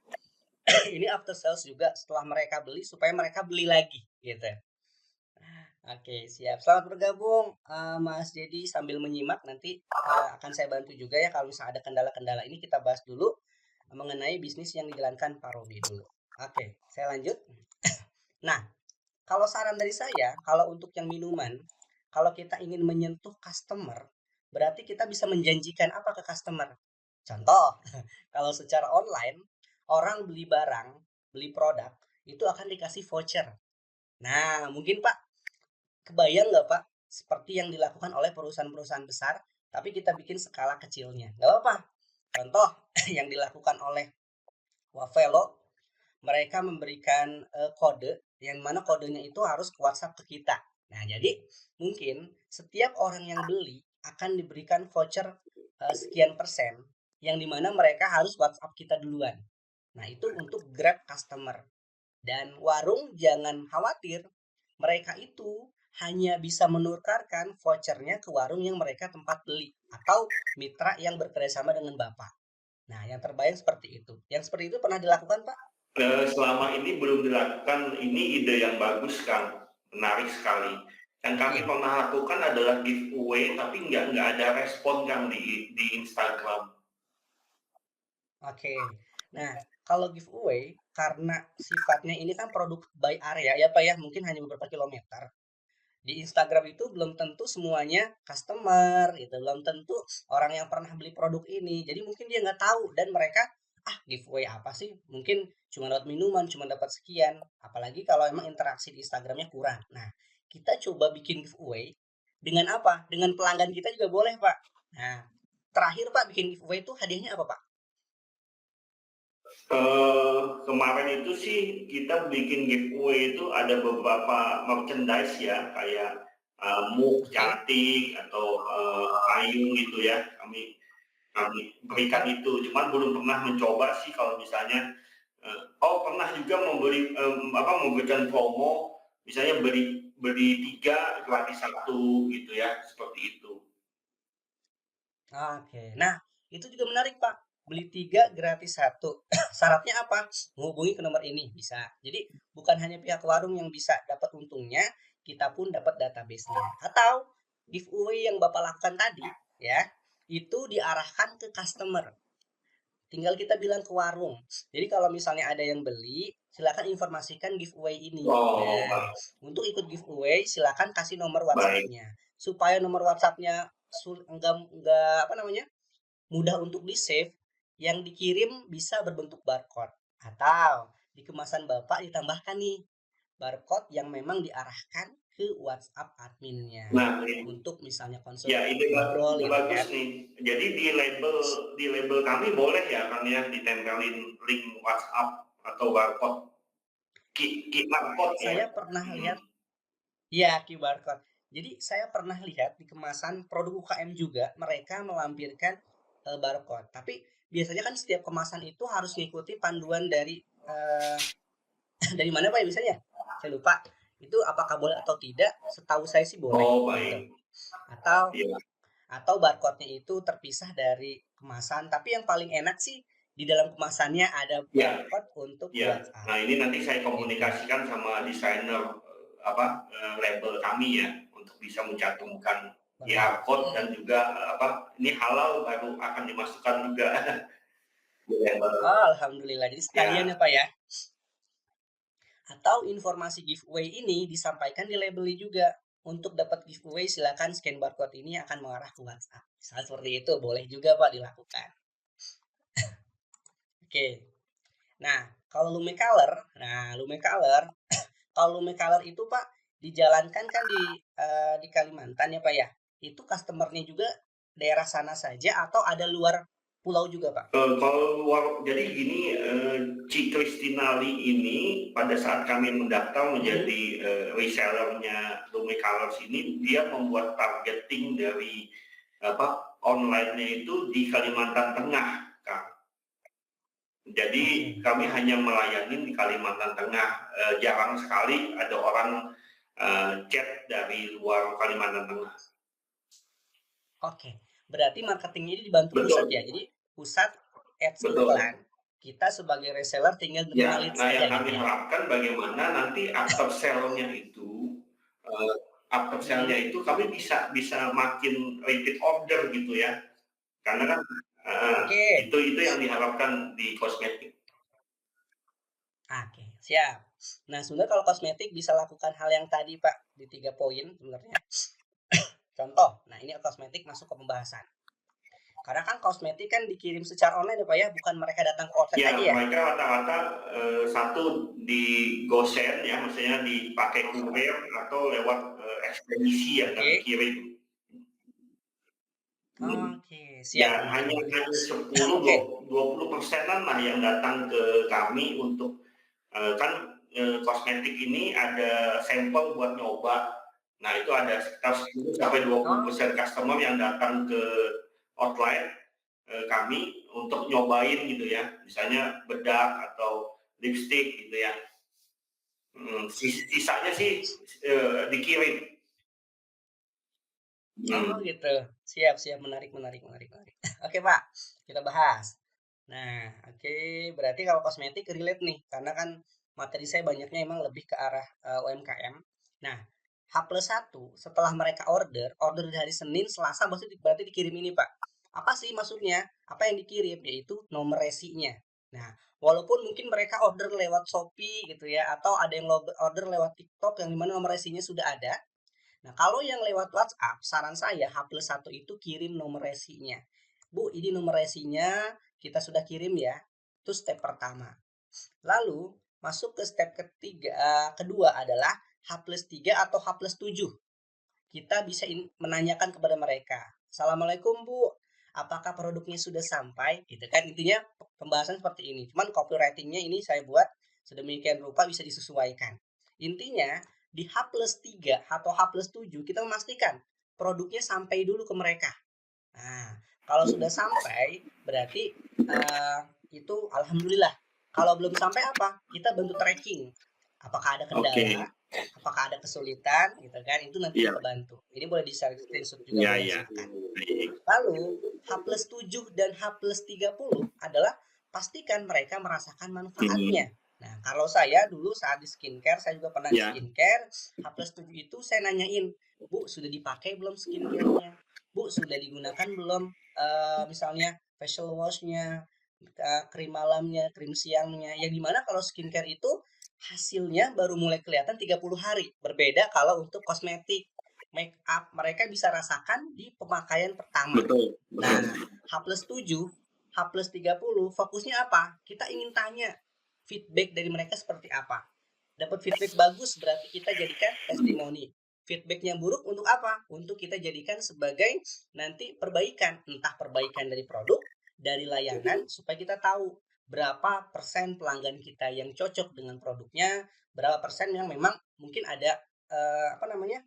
ini after sales juga setelah mereka beli supaya mereka beli lagi gitu. Oke, siap. Selamat bergabung Mas Dedi sambil menyimak nanti akan saya bantu juga ya kalau misalnya ada kendala-kendala ini kita bahas dulu mengenai bisnis yang dijalankan Pak Robi dulu. Oke, saya lanjut. Nah, kalau saran dari saya, kalau untuk yang minuman, kalau kita ingin menyentuh customer, berarti kita bisa menjanjikan apa ke customer? Contoh, kalau secara online, orang beli barang, beli produk, itu akan dikasih voucher. Nah, mungkin Pak, kebayang nggak Pak, seperti yang dilakukan oleh perusahaan-perusahaan besar, tapi kita bikin skala kecilnya. Nggak apa-apa. Contoh yang dilakukan oleh Wavelo, mereka memberikan kode yang mana kodenya itu harus ke WhatsApp ke kita. Nah, jadi mungkin setiap orang yang beli akan diberikan voucher sekian persen yang dimana mereka harus WhatsApp kita duluan. Nah, itu untuk Grab customer. Dan warung jangan khawatir, mereka itu hanya bisa menukarkan vouchernya ke warung yang mereka tempat beli atau mitra yang bekerjasama dengan Bapak. Nah, yang terbayang seperti itu. Yang seperti itu pernah dilakukan, Pak? Selama ini belum dilakukan, ini ide yang bagus kan, menarik sekali. Yang kami Oke. pernah lakukan adalah giveaway, tapi nggak ada respon kan di Instagram. Oke. Nah, kalau giveaway karena sifatnya ini kan produk by area ya Pak ya, mungkin hanya beberapa kilometer. Di Instagram itu belum tentu semuanya customer gitu, belum tentu orang yang pernah beli produk ini. Jadi mungkin dia nggak tahu dan mereka giveaway apa sih? Mungkin cuma dapat minuman, cuma dapat sekian. Apalagi kalau emang interaksi di Instagramnya kurang. Nah, kita coba bikin giveaway dengan apa? Dengan pelanggan kita juga boleh Pak. Nah, terakhir Pak bikin giveaway itu hadiahnya apa Pak? Kemarin itu sih kita bikin giveaway itu ada beberapa merchandise ya, kayak mug Oke. cantik atau payung gitu ya. Kami berikan itu, cuman belum pernah mencoba sih kalau misalnya pernah juga memberikan promo, misalnya beli beli 3 gratis 1 gitu ya, seperti itu. Oke. Nah, itu juga menarik, Pak. Beli 3 gratis satu. Syaratnya apa? Menghubungi ke nomor ini bisa. Jadi bukan hanya pihak warung yang bisa dapat untungnya, kita pun dapat database-nya. Atau giveaway yang Bapak lakukan tadi, ya, itu diarahkan ke customer. Tinggal kita bilang ke warung. Jadi kalau misalnya ada yang beli, silakan informasikan giveaway ini. Oh, Nah, baik untuk ikut giveaway silakan kasih nomor baik. WhatsApp-nya. Supaya nomor WhatsApp-nya enggak apa namanya? Mudah untuk di-save, yang dikirim bisa berbentuk barcode atau di kemasan Bapak ditambahkan nih barcode yang memang diarahkan ke WhatsApp adminnya Nah, untuk misalnya konsul ya ngobrol ide gitu bagus kan. nih. Jadi di label kami boleh ya kan ya ditempelin link WhatsApp atau barcode, QR code ya? Saya pernah Mhm. lihat ya QR code. Jadi saya pernah lihat di kemasan produk UKM juga mereka melampirkan barcode. Tapi biasanya kan setiap kemasan itu harus mengikuti panduan dari eh, dari mana Pak ya biasanya? Saya lupa. Itu apakah boleh atau tidak? Setahu saya sih boleh Oh, gitu. baik. Atau Iya. barcode-nya itu terpisah dari kemasan. Tapi yang paling enak sih di dalam kemasannya ada Iya. barcode untuk Iya. WhatsApp Nah, ini nanti saya gitu. komunikasikan sama desainer label kami ya untuk bisa mencantumkan Boleh. QR code dan juga ini halal baru akan dimasukkan juga di label. Oh, alhamdulillah. Jadi sekalian Ya, ya Pak ya. Atau informasi giveaway ini disampaikan di labelnya juga. Untuk dapat giveaway silakan scan barcode ini akan mengarah ke WhatsApp. Misalnya seperti itu boleh juga Pak dilakukan. Oke. Nah, kalau Lumecolor, kalau Lumecolor itu Pak dijalankan kan di Kalimantan ya Pak ya. Itu customernya juga daerah sana saja atau ada luar pulau juga Pak? kalau jadi gini, Ci Kristinali ini pada saat kami mendaftar Mhm. menjadi resellernya Lumi Colors ini, dia membuat targeting dari online-nya itu di Kalimantan Tengah, Kak. Jadi Oke. kami hanya melayani di Kalimantan Tengah. Jarang sekali ada orang chat dari luar Kalimantan Tengah. Oke, berarti marketingnya ini dibantu pusat ya. Betul, Jadi pusat ads iklan, betul. kita sebagai reseller tinggal Ya, nerima leads nah aja yang gitu kami ya. harapkan bagaimana nanti after sale-nya itu, after Mhm. sale-nya itu kami bisa bisa makin repeat order gitu ya. Karena kan Oke, itu yang diharapkan di kosmetik. oke, siap. Nah, sebenarnya kalau kosmetik bisa lakukan hal yang tadi Pak di 3 poin sebenarnya. Contoh, nah ini kosmetik masuk ke pembahasan. Karena kan kosmetik kan dikirim secara online ya Pak ya, bukan mereka datang ke outlet Ya, lagi ya. mereka rata-rata satu di GoSend ya, maksudnya dipakai kurir atau lewat ekspedisi yang kami Oke, kirim. Oke, siap, Ya, menarik, hanya menarik. hanya 10, Oke, 20%-an lah yang datang ke kami untuk, kan, kosmetik ini ada sampel buat nyoba. Nah, itu ada sekitar 10 sampai 20% oh, customer yang datang ke outlet, kami untuk nyobain gitu ya, misalnya bedak atau lipstik gitu ya. Sisanya sih, oke. dikirim. Oh Mhm. gitu. Siap, siap. Menarik, menarik, menarik, menarik. Oke Pak, kita bahas. Nah, oke. Berarti kalau kosmetik relate nih, karena kan materi saya banyaknya emang lebih ke arah UMKM. Nah, H+1 setelah mereka order dari Senin, Selasa berarti dikirim ini Pak. Apa sih maksudnya? Apa yang dikirim? Yaitu nomor resinya. Nah, walaupun mungkin mereka order lewat Shopee gitu ya, atau ada yang order lewat TikTok yang dimana nomor resinya sudah ada, nah, kalau yang lewat WhatsApp, saran saya H+1 itu kirim nomor resinya. Bu, ini nomor resinya kita sudah kirim ya. Itu step pertama. Lalu masuk ke step kedua adalah H+3 atau H+7. Kita bisa menanyakan kepada mereka. Assalamualaikum Bu, apakah produknya sudah sampai? Gitu kan intinya pembahasan seperti ini. Cuman copywritingnya ini saya buat sedemikian rupa bisa disesuaikan. Intinya di H+3 atau H+7 kita memastikan produknya sampai dulu ke mereka. Nah, kalau sudah sampai berarti uh, itu alhamdulillah. Kalau belum sampai apa? Kita bantu tracking. Apakah ada kendala? Oke. Apakah ada kesulitan? Gitu kan? Itu nanti Iya, kita bantu. Ini boleh di screenshot juga iya, boleh iya. silahkan. Baik. Lalu H+7 dan H+30 adalah pastikan mereka merasakan manfaatnya. Mhm. Nah, kalau saya dulu saat di skincare, saya juga pernah di Iya. skincare, H+7 itu saya nanyain, Bu, sudah dipakai belum skincare-nya? Bu, sudah digunakan belum misalnya facial wash-nya, krim malamnya, krim siangnya. Yang dimana kalau skincare itu hasilnya baru mulai kelihatan 30 hari. Berbeda kalau untuk kosmetik make up mereka bisa rasakan di pemakaian pertama. Betul, betul. Nah, H+7, H+30 fokusnya apa? Kita ingin tanya feedback dari mereka seperti apa. Dapat feedback bagus berarti kita jadikan testimoni. Feedback yang buruk untuk apa? Untuk kita jadikan sebagai nanti perbaikan. Entah perbaikan dari produk, dari layanan, supaya kita tahu berapa persen pelanggan kita yang cocok dengan produknya, berapa persen yang memang mungkin ada apa namanya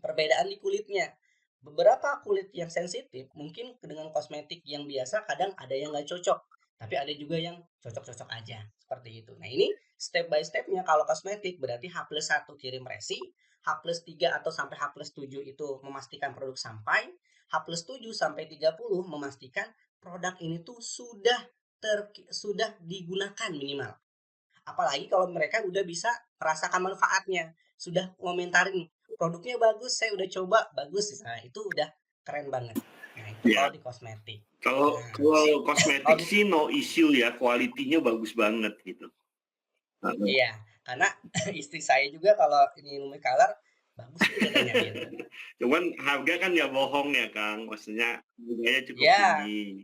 perbedaan di kulitnya. Beberapa kulit yang sensitif mungkin dengan kosmetik yang biasa kadang ada yang nggak cocok, tapi ada juga yang cocok-cocok aja seperti itu. Nah ini step by stepnya kalau kosmetik berarti H+1 kirim resi, H+3 atau sampai H+7 itu memastikan produk sampai, H+7 sampai 30 memastikan produk ini tuh sudah digunakan minimal. Apalagi kalau mereka udah bisa merasakan manfaatnya, sudah komentarin produknya bagus, saya udah coba bagus. Nah, itu udah keren banget. Nah, itu kalau Ya. di kosmetik. Kalau Nah, kalau kalau kosmetik sih no issue ya, kualitinya bagus banget gitu. Heeh. iya, karena istri saya juga kalau ini Lumi Color bagus nih katanya gitu. Cuman harga kan nggak bohong ya, Kang, maksudnya harganya cukup Ya, tinggi.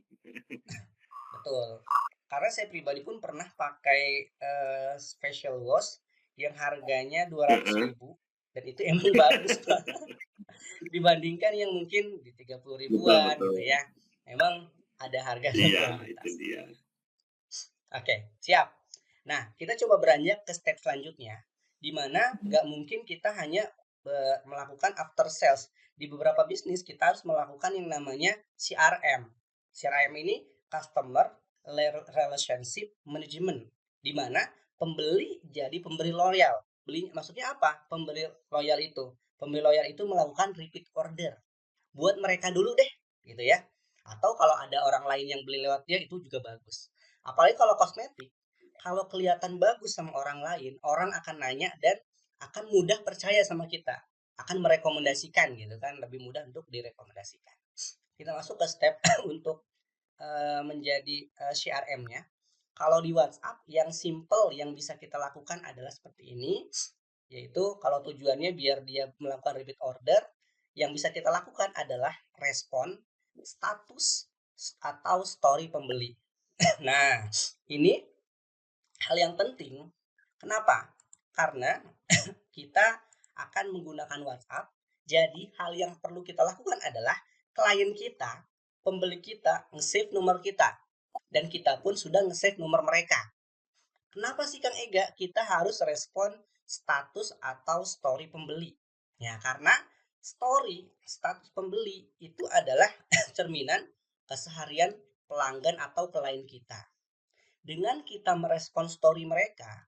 betul. Karena saya pribadi pun pernah pakai facial wash yang harganya 200 Heeh. ribu dan itu emang bagus Pak. Dibandingkan yang mungkin di 30 Betul, ribuan betul. gitu ya. Memang ada harga dan Iya, itu kualitas. dia. Oke, siap. Nah, kita coba beranjak ke step selanjutnya, di mana nggak mungkin kita hanya melakukan after sales. Di beberapa bisnis kita harus melakukan yang namanya CRM. CRM ini Customer Relationship Management, di mana pembeli jadi pemberi loyal. Maksudnya apa? Pemberi loyal itu. Pemberi loyal itu melakukan repeat order buat mereka dulu deh gitu ya, atau kalau ada orang lain yang beli lewat dia itu juga bagus. Apalagi kalau kosmetik, kalau kelihatan bagus sama orang lain, orang akan nanya dan akan mudah percaya sama kita, akan merekomendasikan gitu kan, lebih mudah untuk direkomendasikan. Kita masuk ke step untuk menjadi CRM-nya. Kalau di WhatsApp yang simple yang bisa kita lakukan adalah seperti ini, yaitu kalau tujuannya biar dia melakukan repeat order, yang bisa kita lakukan adalah respon, status, atau story pembeli. Nah, ini hal yang penting. Kenapa? Karena kita akan menggunakan WhatsApp. Jadi hal yang perlu kita lakukan adalah klien kita, pembeli kita nge-save nomor kita dan kita pun sudah nge-save nomor mereka. Kenapa sih Kang Ega kita harus respon status atau story pembeli? Ya, karena story status pembeli itu adalah cerminan keseharian pelanggan atau klien kita. Dengan kita merespon story mereka,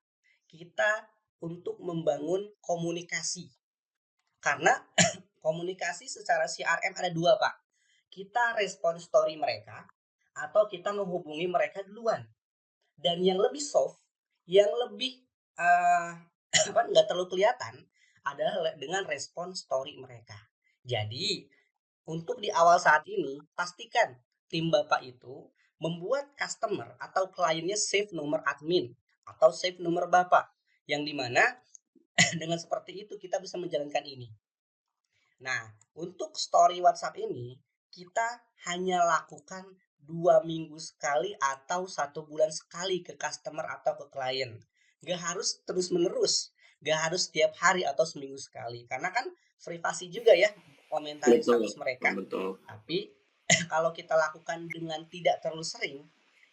kita untuk membangun komunikasi. Karena komunikasi secara CRM ada dua, Pak. Kita respon story mereka atau kita menghubungi mereka duluan. Dan yang lebih soft, yang lebih nggak terlalu kelihatan adalah dengan respon story mereka. Jadi untuk di awal saat ini pastikan tim Bapak itu membuat customer atau kliennya save nomor admin atau save nomor Bapak, yang dimana dengan seperti itu kita bisa menjalankan ini. Nah, untuk story WhatsApp ini kita hanya lakukan 2 minggu sekali atau 1 bulan sekali ke customer atau ke klien. Gak harus terus menerus, gak harus setiap hari atau seminggu sekali. Karena kan privasi juga ya komentarin Betul, status mereka. betul. Tapi kalau kita lakukan dengan tidak terlalu sering,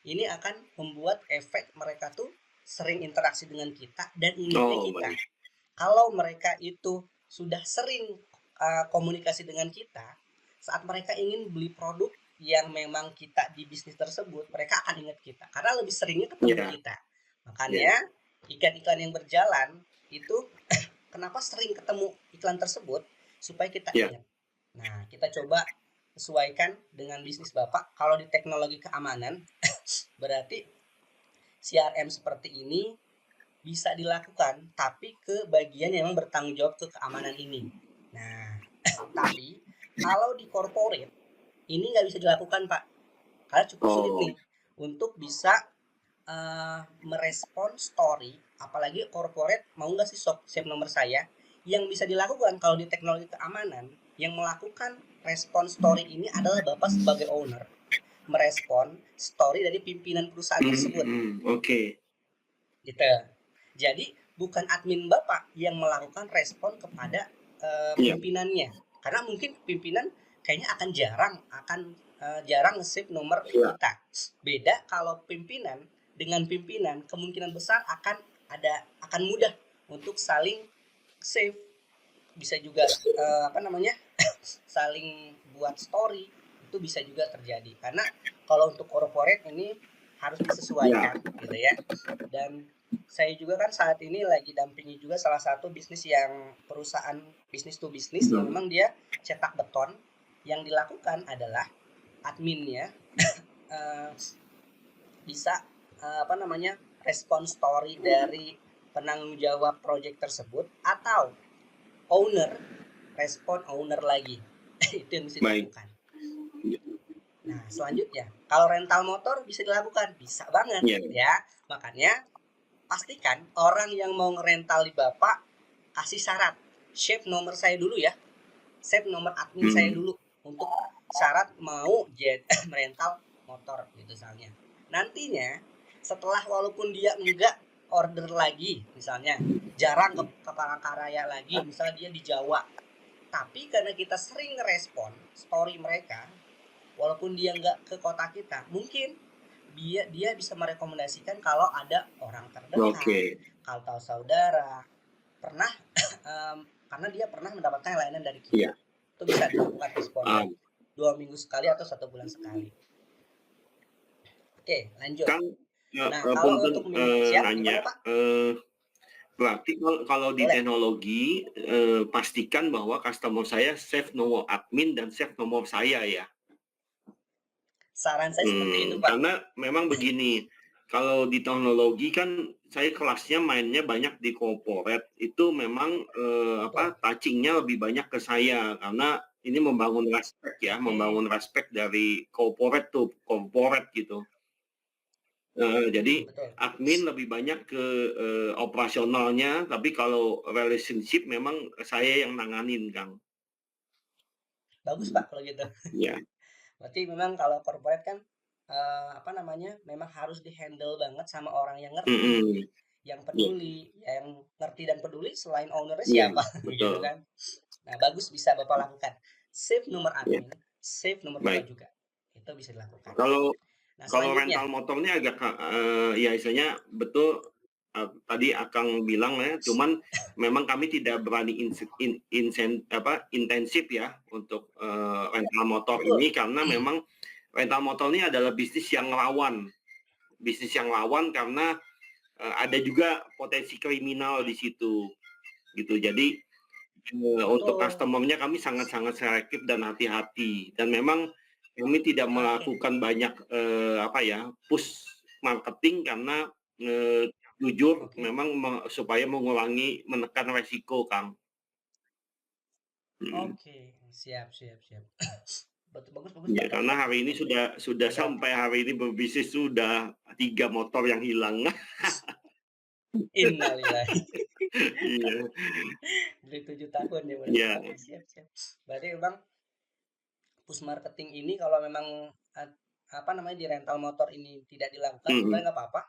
ini akan membuat efek mereka tuh sering interaksi dengan kita dan ingatnya kita. Baik. Kalau mereka itu sudah sering komunikasi dengan kita, saat mereka ingin beli produk yang memang kita di bisnis tersebut, mereka akan ingat kita karena lebih seringnya ketemu kita. Makanya iklan-iklan yang berjalan itu kenapa sering ketemu iklan tersebut supaya kita ingat. Nah, kita coba sesuaikan dengan bisnis Bapak. Kalau di teknologi keamanan berarti CRM seperti ini bisa dilakukan, tapi ke bagian yang memang bertanggung jawab ke keamanan ini. Nah, tapi kalau di corporate ini nggak bisa dilakukan, Pak, karena cukup sulit nih untuk bisa merespon story, apalagi corporate mau nggak sih save nomor saya. Yang bisa dilakukan kalau di teknologi keamanan, yang melakukan respon story ini adalah Bapak sebagai owner, merespon story dari pimpinan perusahaan tersebut. Oke. Gitu. Jadi bukan admin Bapak yang melakukan respon kepada pimpinannya, karena mungkin pimpinan kayaknya akan jarang nge-save nomor kita. Beda kalau pimpinan dengan pimpinan kemungkinan besar akan mudah untuk saling save, bisa juga saling buat story, itu bisa juga terjadi. Karena kalau untuk corporate ini harus disesuaikan gitu ya. Dan saya juga kan saat ini lagi dampingi juga salah satu bisnis yang perusahaan bisnis to bisnis yang memang dia cetak beton. Yang dilakukan adalah adminnya bisa respon story dari penanggung jawab project tersebut atau respon owner lagi. Itu yang bisa dilakukan. Nah, selanjutnya kalau rental motor bisa dilakukan, bisa banget ya. Makanya pastikan orang yang mau ngerental di Bapak kasih syarat, save nomor saya dulu ya, save nomor admin saya dulu untuk syarat mau merental motor gitu misalnya. Nantinya setelah walaupun dia enggak order lagi, misalnya jarang ke Palangkaraya lagi, misalnya dia di Jawa, tapi karena kita sering ngerespon story mereka, walaupun dia enggak ke kota kita, mungkin dia bisa merekomendasikan kalau ada orang terdekat, kalau saudara pernah karena dia pernah mendapatkan layanan dari kita. Itu bisa dilakukan responnya 2 minggu sekali atau 1 bulan sekali. Oke, lanjut. Nah, kalau untuk siap gimana Pak? Berarti kalau di teknologi pastikan bahwa customer saya save nomor admin dan save nomor saya ya. Saran saya seperti itu Pak. Karena memang begini, kalau di teknologi kan saya kelasnya mainnya banyak di corporate, itu memang touchingnya lebih banyak ke saya karena ini membangun respect ya, membangun respect dari corporate gitu. Jadi admin lebih banyak ke operasionalnya, tapi kalau relationship memang saya yang nanganin, Kang. Bagus Pak kalau gitu. Iya. Berarti memang kalau corporate kan memang harus dihandle banget sama orang yang ngerti, yang peduli, yang ngerti dan peduli selain ownernya siapa, gitu kan. Nah, bagus bisa Bapak lakukan. Save nomor admin, save nomor muka Baik. juga. Itu bisa dilakukan. Kalau Nah, kalau selanjutnya. rental motornya agak ya istilahnya betul, tadi Akang bilang ya, cuman memang kami tidak berani intensif ya untuk, rental motor Betul. ini karena memang rental motor ini adalah bisnis yang rawan. Bisnis yang rawan karena, ada juga potensi kriminal di situ, gitu. Jadi, untuk Betul. customer-nya kami sangat-sangat selektif dan hati-hati, dan memang kami tidak Oke. melakukan banyak, push marketing karena, jujur Oke. memang supaya mengurangi menekan resiko, Kang. Oke. Siap, siap, siap. Bagus, bagus Ya, Bapak. karena hari ini sudah Udah sampai hari ini berbisnis sudah 3 motor yang hilang. innalillahi. Iya, Dari 7 tahun ya berarti. iya, Oke, siap, siap. Berarti memang push marketing ini kalau memang apa namanya di rental motor ini tidak dilakukan mhm, sebenarnya nggak apa-apa.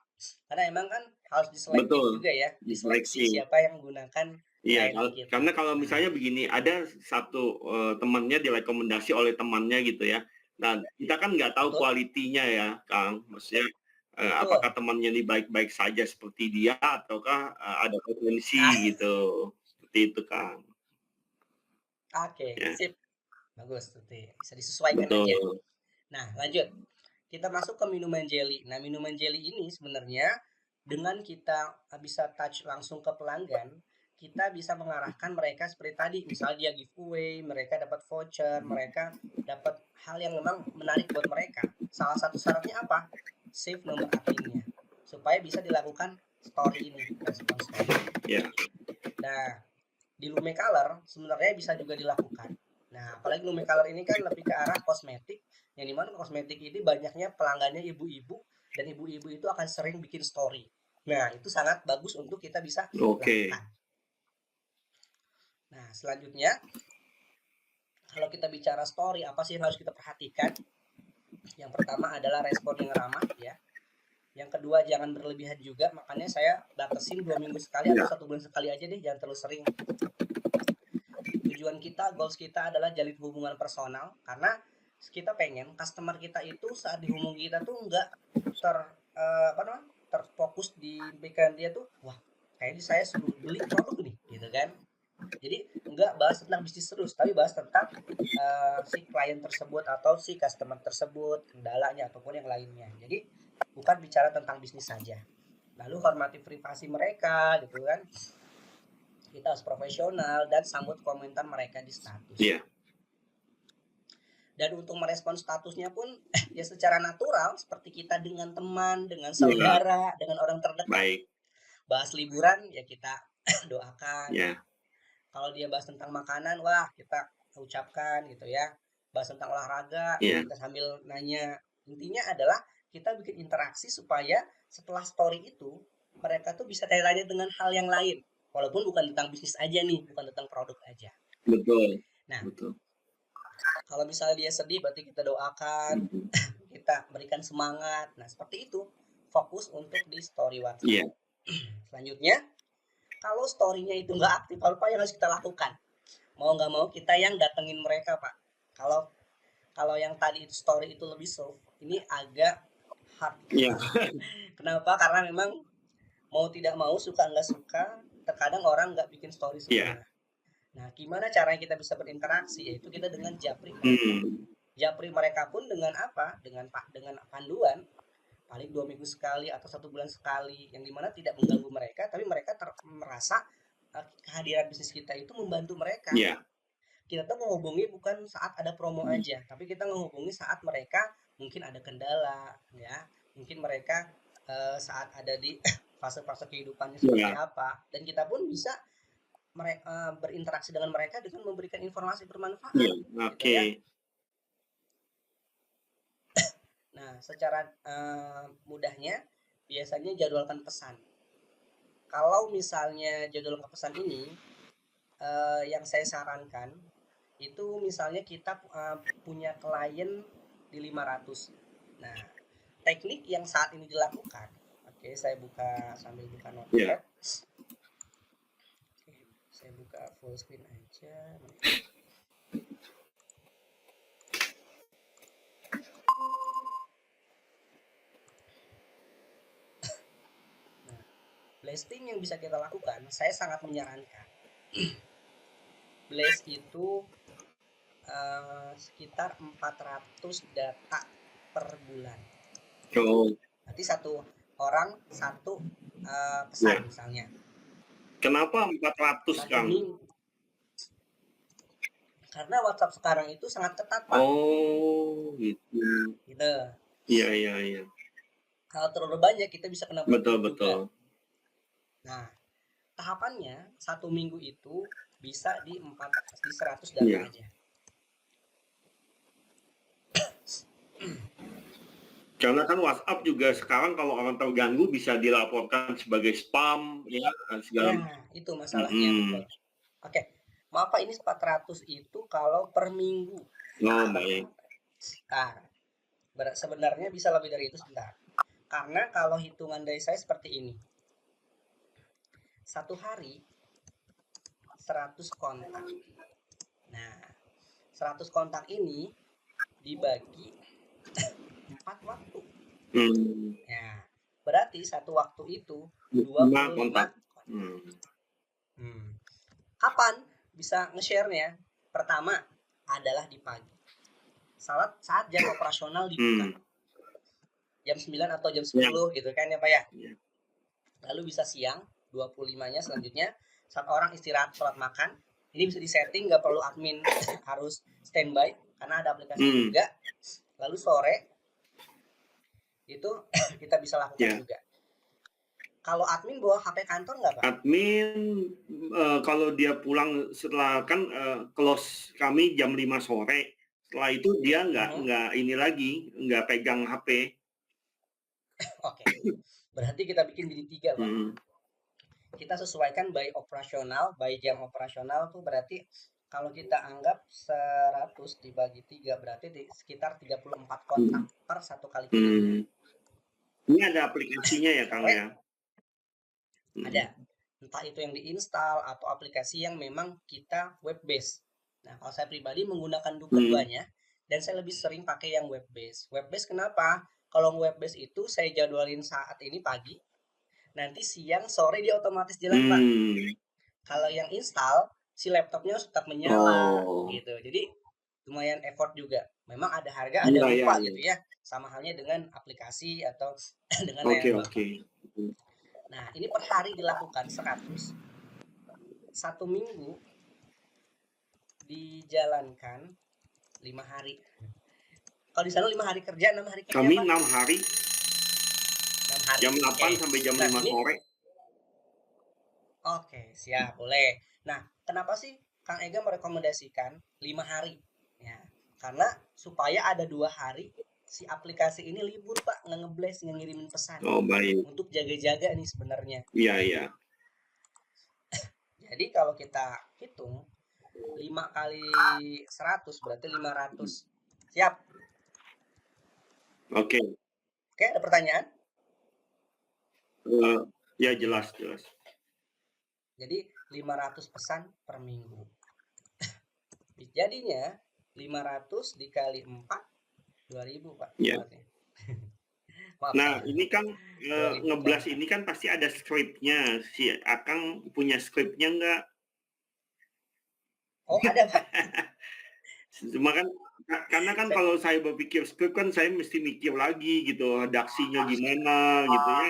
Karena emang kan harus diselektif betul, juga ya, diseleksi diseleksi. siapa yang menggunakan Iya, klien kita. karena kalau Nah, misalnya begini, ada satu, temannya direkomendasi oleh temannya gitu ya. Nah, kita kan nggak tahu betul, kualitinya ya, Kang. Maksudnya, betul. apakah temannya ini baik-baik saja seperti dia ataukah, ada Ah, potensi gitu, seperti itu, Kang. oke, Ya, sip. Bagus, tuh, bisa disesuaikan aja. betul. Nah, lanjut. Kita masuk ke minuman jelly. Nah, minuman jelly ini sebenarnya dengan kita bisa touch langsung ke pelanggan, kita bisa mengarahkan mereka seperti tadi, misalnya dia giveaway, mereka dapat voucher, mereka dapat hal yang memang menarik buat mereka. Salah satu syaratnya apa? Save nomor akunnya supaya bisa dilakukan story ini, respon story. Ya, Nah, di Lume Color sebenarnya bisa juga dilakukan. Nah, apalagi Lume Color ini kan lebih ke arah kosmetik, yang dimana kosmetik ini banyaknya pelanggannya ibu-ibu, dan ibu-ibu itu akan sering bikin story. Nah, itu sangat bagus untuk kita bisa oke. lakukan. Nah, selanjutnya, kalau kita bicara story, apa sih yang harus kita perhatikan? Yang pertama adalah respon yang ramah, ya. Yang kedua, jangan berlebihan juga, makanya saya batasin 2 minggu sekali atau Ya, 1 bulan sekali aja deh, jangan terlalu sering. Tujuan kita, goals kita adalah jalin hubungan personal, karena kita pengen customer kita itu saat dihubungi kita tuh nggak ter apa namanya terfokus di pikiran dia tuh, wah kayaknya saya suruh beli produk nih gitu kan. Jadi nggak bahas tentang bisnis terus, tapi bahas tentang si klien tersebut atau si customer tersebut, kendalanya ataupun yang lainnya. Jadi bukan bicara tentang bisnis saja. Lalu hormati privasi mereka gitu kan, kita harus profesional dan sambut komentar mereka di status. iya, Dan untuk merespon statusnya pun ya secara natural seperti kita dengan teman, dengan iya, saudara, dengan orang terdekat. baik, Bahas liburan ya kita doakan. ya, Kalau dia bahas tentang makanan, wah kita ucapkan gitu ya. Bahas tentang olahraga, iya, kita sambil nanya. Intinya adalah kita bikin interaksi supaya setelah story itu mereka tuh bisa tanya-tanya dengan hal yang lain. Walaupun bukan tentang bisnis aja nih, bukan tentang produk aja. betul, Nah, betul. kalau misalnya dia sedih berarti kita doakan, Mhm, kita berikan semangat. Nah, seperti itu. Fokus untuk di story iya, WhatsApp. Selanjutnya, kalau story-nya itu nggak aktif, apa yang harus kita lakukan? Mau nggak mau kita yang datengin mereka, Pak. Kalau kalau yang tadi itu story itu lebih soft, ini agak hard. iya, Kenapa? Karena memang mau tidak mau, suka nggak suka, terkadang orang nggak bikin story iya, semua. Nah, gimana caranya kita bisa berinteraksi? Yaitu kita dengan japri mereka. mhm, Japri mereka pun dengan apa? Dengan panduan paling 2 minggu sekali atau 1 bulan sekali, yang dimana tidak mengganggu mereka, tapi mereka merasa kehadiran bisnis kita itu membantu mereka. iya, Kita tuh menghubungi bukan saat ada promo aja, tapi kita menghubungi saat mereka mungkin ada kendala, ya, mungkin mereka saat ada di fase-fase kehidupannya seperti iya, apa, dan kita pun bisa berinteraksi dengan mereka dengan memberikan informasi iya, bermanfaat, gitu oke, ya. Nah, secara mudahnya biasanya jadwalkan pesan. Kalau misalnya jadwalkan pesan ini, yang saya sarankan itu misalnya kita punya klien di 500. Nah, teknik yang saat ini dilakukan. Oke, saya buka sambil buka iya, notepad. Oke, saya buka full screen aja. Blasting yang bisa kita lakukan, saya sangat menyarankan. Blast itu sekitar 400 data per bulan. Oh, Berarti satu orang satu ya. pesan misalnya. Kenapa 400, Satu Kang? minggu. Karena WhatsApp sekarang itu sangat ketat, Pak. Oh, gitu. Gitu. Iya, iya, iya. Kalau terlalu banyak kita bisa kena Betul, blacklist juga. betul. Nah, tahapannya satu minggu itu bisa di 100 data Iya. aja. Karena kan WhatsApp juga sekarang kalau orang terganggu bisa dilaporkan sebagai spam, ya, segala. Ya, itu masalahnya, betul. Oke, maaf Pak, ini 400 itu kalau per minggu. Oh, baik. Nah, sebenarnya bisa lebih dari itu sebentar. Karena kalau hitungan dari saya seperti ini. Satu hari 100 kontak. Nah, 100 kontak ini dibagi 4 waktu. Ya, berarti satu waktu itu 25 kontak. kontak. Kapan bisa nge-share-nya? Pertama adalah di pagi. Saat jam operasional dibuka. Jam 9 atau jam 10 gitu kan ya Pak ya. Lalu bisa siang 25-nya selanjutnya saat orang istirahat sholat makan. Ini bisa disetting, nggak perlu admin harus standby karena ada aplikasi juga. Lalu sore itu kita bisa lakukan juga. Kalau admin bawa HP kantor nggak Pak? Admin kalau dia pulang setelah kan close kami jam 5 sore. Setelah itu dia nggak ini lagi, nggak pegang HP. Oke. Berarti kita bikin jadi 3 Pak. Kita sesuaikan by operasional, by jam operasional tuh berarti kalau kita anggap 100 dibagi 3 berarti di sekitar 34 kontak per satu kali kirim. Ini ada aplikasinya ya Kang ya? Ada. Entah itu yang diinstal atau aplikasi yang memang kita web base. Nah, kalau saya pribadi menggunakan dua-duanya dan saya lebih sering pakai yang web base. Web base kenapa? Kalau web base itu saya jadwalin saat ini pagi, nanti siang sore dia otomatis jalan Pak. Kalau yang install si laptopnya harus tetap menyala gitu. Jadi lumayan effort juga. Memang ada harga, ada lupa gitu ya. Sama halnya dengan aplikasi atau dengan layar bapak. Nah, ini per hari dilakukan 100. Satu minggu dijalankan 5 hari. Kalau di sana 5 hari kerja, 6 hari kerja Kami Pak? 6 hari. 6 hari. Jam 8 sampai jam 5 sore. Oke, siap, boleh. Nah, kenapa sih Kang Ega merekomendasikan 5 hari? Ya, karena supaya ada 2 hari si aplikasi ini libur Pak, nggak nge-blast, nggak ngirimin pesan. Oh, baik. Untuk jaga-jaga nih sebenarnya. Iya, iya. Jadi kalau kita hitung 5 kali 100 berarti 500. Siap? Oke. Oke, ada pertanyaan? Ya, jelas. Jadi 500 pesan per minggu. Jadinya 500 dikali 4 2.000 Pak. Iya. Nah, ini kan nge-blast ini kan pasti ada skripnya. Si Akang punya skripnya nggak? Oh, ada Pak. Cuma kan karena kan kalau saya berpikir skrip kan saya mesti mikir lagi gitu, redaksinya gimana gitu ya.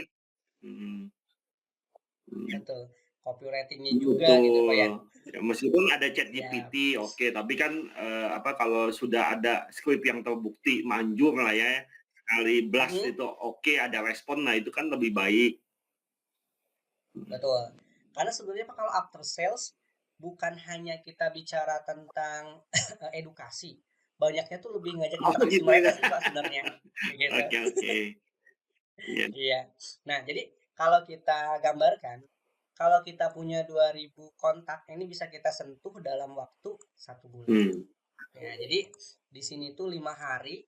Betul. Copywriting-nya juga gitu Pak ya. Ya, meskipun ada ChatGPT, oke, tapi kan kalau sudah ada skrip yang terbukti manjur lah ya, sekali blast itu oke, ada respon, nah itu kan lebih baik. Betul. Karena sebenarnya Pak kalau after sales bukan hanya kita bicara tentang edukasi, banyaknya tuh lebih ngajak interaksi mereka sih Pak sebenarnya. Gitu. Oke. Iya. Nah, jadi kalau kita gambarkan, kalau kita punya 2.000 kontak, ini bisa kita sentuh dalam waktu 1 bulan. Ya, jadi di sini tuh 5 hari,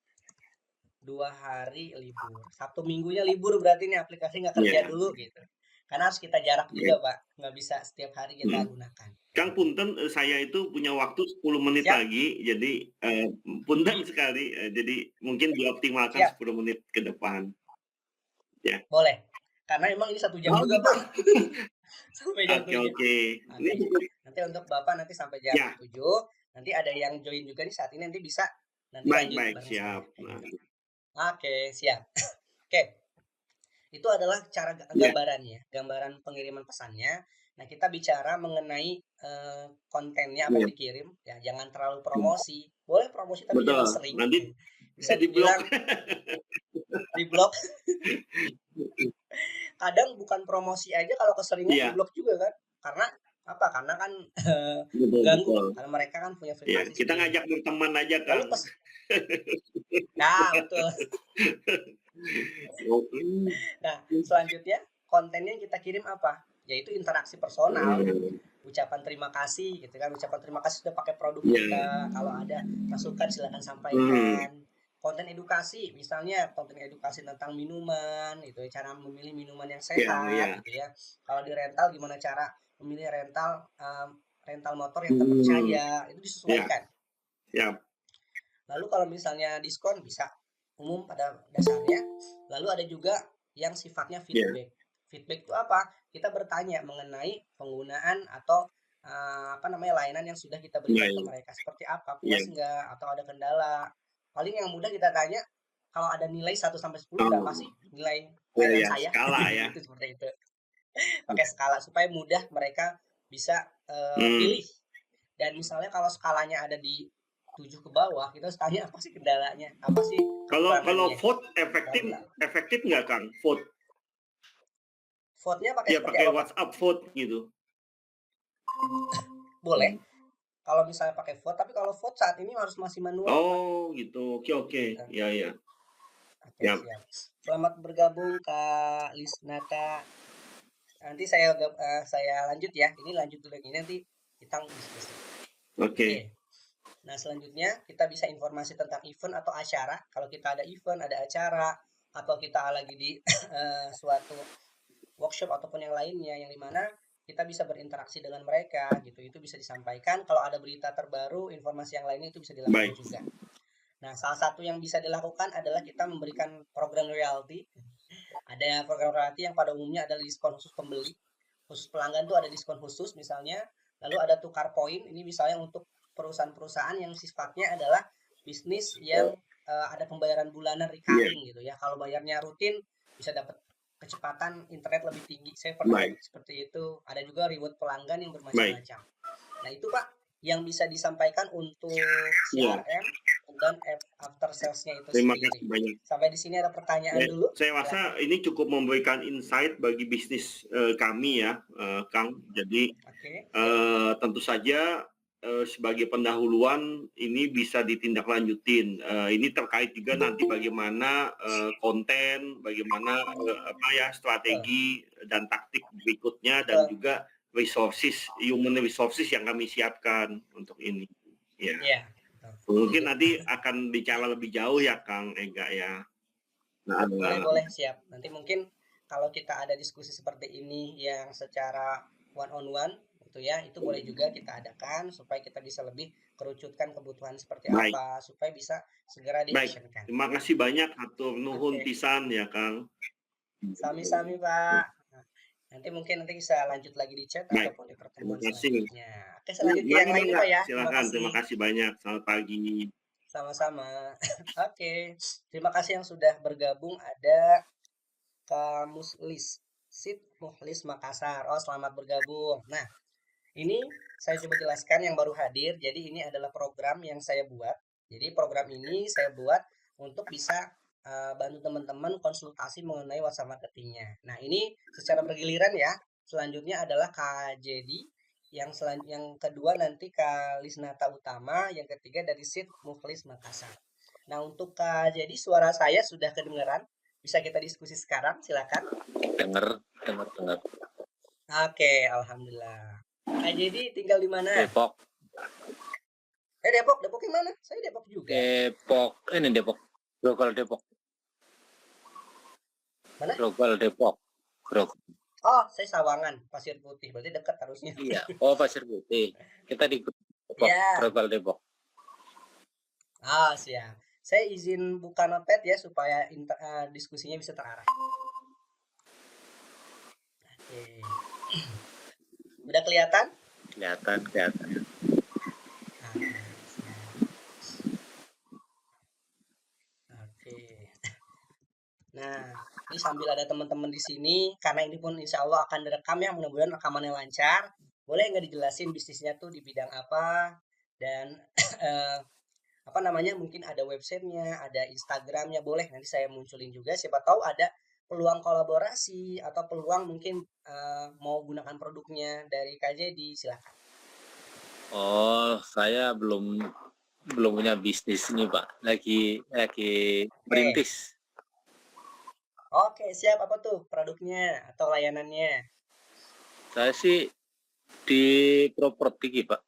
2 hari libur. Sabtu minggunya libur berarti ini aplikasi nggak kerja dulu gitu. Karena harus kita jarak juga Pak, nggak bisa setiap hari kita gunakan. Kang punten, saya itu punya waktu 10 menit lagi, jadi punten sekali, jadi mungkin dioptimalkan 10 menit ke depan. Ya. Boleh. Karena emang ini 1 jam Oh juga, gitu. Pak. Sampai jam Oke 7. oke. Ini Oke. Nanti untuk Bapak nanti sampai jam ya, 7. Nanti ada yang join juga nih saat ini, nanti bisa nanti baik lanjut baik bareng saya siap. kayak Nah, gitu. Oke, siap. Oke. Itu adalah cara ya gambarannya, gambaran pengiriman pesannya. Nah, kita bicara mengenai kontennya apa yang ya. dikirim, ya jangan terlalu promosi. Boleh promosi tapi jangan Betul. sering. Nanti Bisa di blok. dibilang di blog. Kadang bukan promosi aja kalau keseringan di Iya, blog juga kan. Karena apa? Karena kan betul mengganggu. betul. Karena mereka kan punya Ya, privasi kita sendiri. ngajak berteman aja, Lalu Kang. nah betul. Oke. Nah, selanjutnya konten yang kita kirim apa? Yaitu interaksi personal, ucapan terima kasih gitu kan, ucapan terima kasih sudah pakai produk Ya. kita, kalau ada masukan silakan Hmm. sampaikan. Konten edukasi, misalnya konten edukasi tentang minuman itu ya, cara memilih minuman yang Ya, sehat ya. gitu ya. Kalau di rental gimana cara memilih rental motor yang Hmm. terpercaya, itu Ya, disesuaikan. siap. Lalu kalau misalnya diskon bisa umum pada dasarnya. Lalu ada juga yang sifatnya Ya, feedback. Feedback itu apa? Kita bertanya mengenai penggunaan atau apa namanya layanan yang sudah kita berikan ke baik. mereka. Seperti apa? Ya. Puas enggak? Atau ada kendala? Paling yang mudah kita tanya kalau ada nilai 1 sampai 10 berapa Oh, sih nilai ya, layanan ya, saya? skala ya. Gitu seperti itu. Pakai skala supaya mudah mereka bisa Hmm. pilih. Dan misalnya kalau skalanya ada di 7 ke bawah, kita harus tanya apa sih kendalanya, apa sih Kalau kekurangannya. vote Lalu efektif nggak, Kang? Vote. vote-nya pakai Ya seperti pakai apa, Pak? WhatsApp vote gitu. Boleh kalau misalnya pakai vote, tapi kalau vote saat ini harus masih manual, Pak. Oh, gitu. Oke oke. Gitu. Ya ya. Oke, Ya. siap. Selamat bergabung Kak Lisnata. Nanti saya lanjut ya. Ini lanjut dulu ini nanti kita diskusi. Oke. Oke. Nah, selanjutnya kita bisa informasi tentang event atau acara. Kalau kita ada event, ada acara, atau kita lagi di suatu workshop ataupun yang lainnya, yang dimana kita bisa berinteraksi dengan mereka gitu. Itu bisa disampaikan. Kalau ada berita terbaru, informasi yang lainnya itu bisa dilakukan Baik. juga. Nah, salah satu yang bisa dilakukan adalah kita memberikan program royalty. Ada program royalty yang pada umumnya adalah diskon khusus pembeli. Khusus pelanggan tuh ada diskon khusus misalnya. Lalu ada tukar poin. Ini misalnya untuk perusahaan-perusahaan yang sifatnya adalah bisnis yang ada pembayaran bulanan Ya. recurring gitu ya. Kalau bayarnya rutin bisa dapat kecepatan internet lebih tinggi. Saya pernah Baik. dapat seperti itu. Ada juga reward pelanggan yang Baik. bermacam-macam. Nah, itu Pak yang bisa disampaikan untuk Ya. CRM dan after sales-nya itu Terima sendiri. kasih banyak. Sampai di sini ada pertanyaan dulu? Saya rasa Silakan. ini cukup memberikan insight bagi bisnis kami ya, Kang. Jadi Oke, baik. tentu saja sebagai pendahuluan ini bisa ditindaklanjutin. Ini terkait juga nanti bagaimana konten, bagaimana Betul. strategi dan taktik berikutnya dan Betul. juga human resources yang kami siapkan untuk ini. Ya, Iya, betul. mungkin Setuju. nanti akan bicara lebih jauh ya, Kang Ega ya. Nah, Boleh, siap. Nanti mungkin kalau kita ada diskusi seperti ini yang secara one on one gitu ya, itu boleh juga kita adakan supaya kita bisa lebih kerucutkan kebutuhan seperti baik. apa, supaya bisa segera Baik, di-actionkan. terima kasih banyak hatur nuhun Oke, pisan ya, Kang. sami-sami, Pak. Nah, nanti mungkin nanti bisa lanjut lagi di chat Baik, ataupun di terima pertemuan kasih. selanjutnya. Oke, selanjut ke yang Mangga, lain nih, mangga, Pak ya. Terima silakan. kasih. Terima kasih banyak. Selamat pagi. Sama-sama. Oke, terima kasih yang sudah bergabung. Ada Kak Muslis, Sid Muhlis Makassar. Oh, selamat bergabung. Nah, ini saya coba jelaskan yang baru hadir. Jadi ini adalah program yang saya buat. Jadi program ini saya buat untuk bisa bantu teman-teman konsultasi mengenai WhatsApp marketingnya. Nah, ini secara bergiliran ya. Selanjutnya adalah Kak Jadi, yang kedua nanti Kak Lisnata Utama, yang ketiga dari Sid Mukhlis Makassar. Nah, untuk Kak Jadi suara saya sudah kedengaran. Bisa kita diskusi sekarang, silakan. Dengar. Oke, alhamdulillah. Kak Jadi tinggal di mana? Depok. Depok. Depok yang mana? Saya Depok juga. Ini Depok. Global Depok. Mana? Global Depok. Oh, saya Sawangan, Pasir Putih. Berarti dekat harusnya. Iya. Oh, Pasir Putih. Kita di Depok, Ya. Global Depok. Ah, siap. Saya izin buka notepad ya supaya diskusinya bisa terarah. Oke. Udah kelihatan? Kelihatan. Oke, siap. Oke. Nah, ini sambil ada teman-teman di sini, karena ini pun insya Allah akan direkam ya, mudah-mudahan rekamannya lancar. Boleh nggak dijelasin bisnisnya tuh di bidang apa? Dan eh, apa namanya? Mungkin ada websitenya, ada Instagramnya, boleh. Nanti saya munculin juga. Siapa tahu ada peluang kolaborasi atau peluang mungkin mau gunakan produknya dari KJD, silakan. Oh, saya belum punya bisnis nih, Pak. Lagi Oke, merintis. oke, siap. Apa tuh produknya atau layanannya? Saya sih di properti, Pak.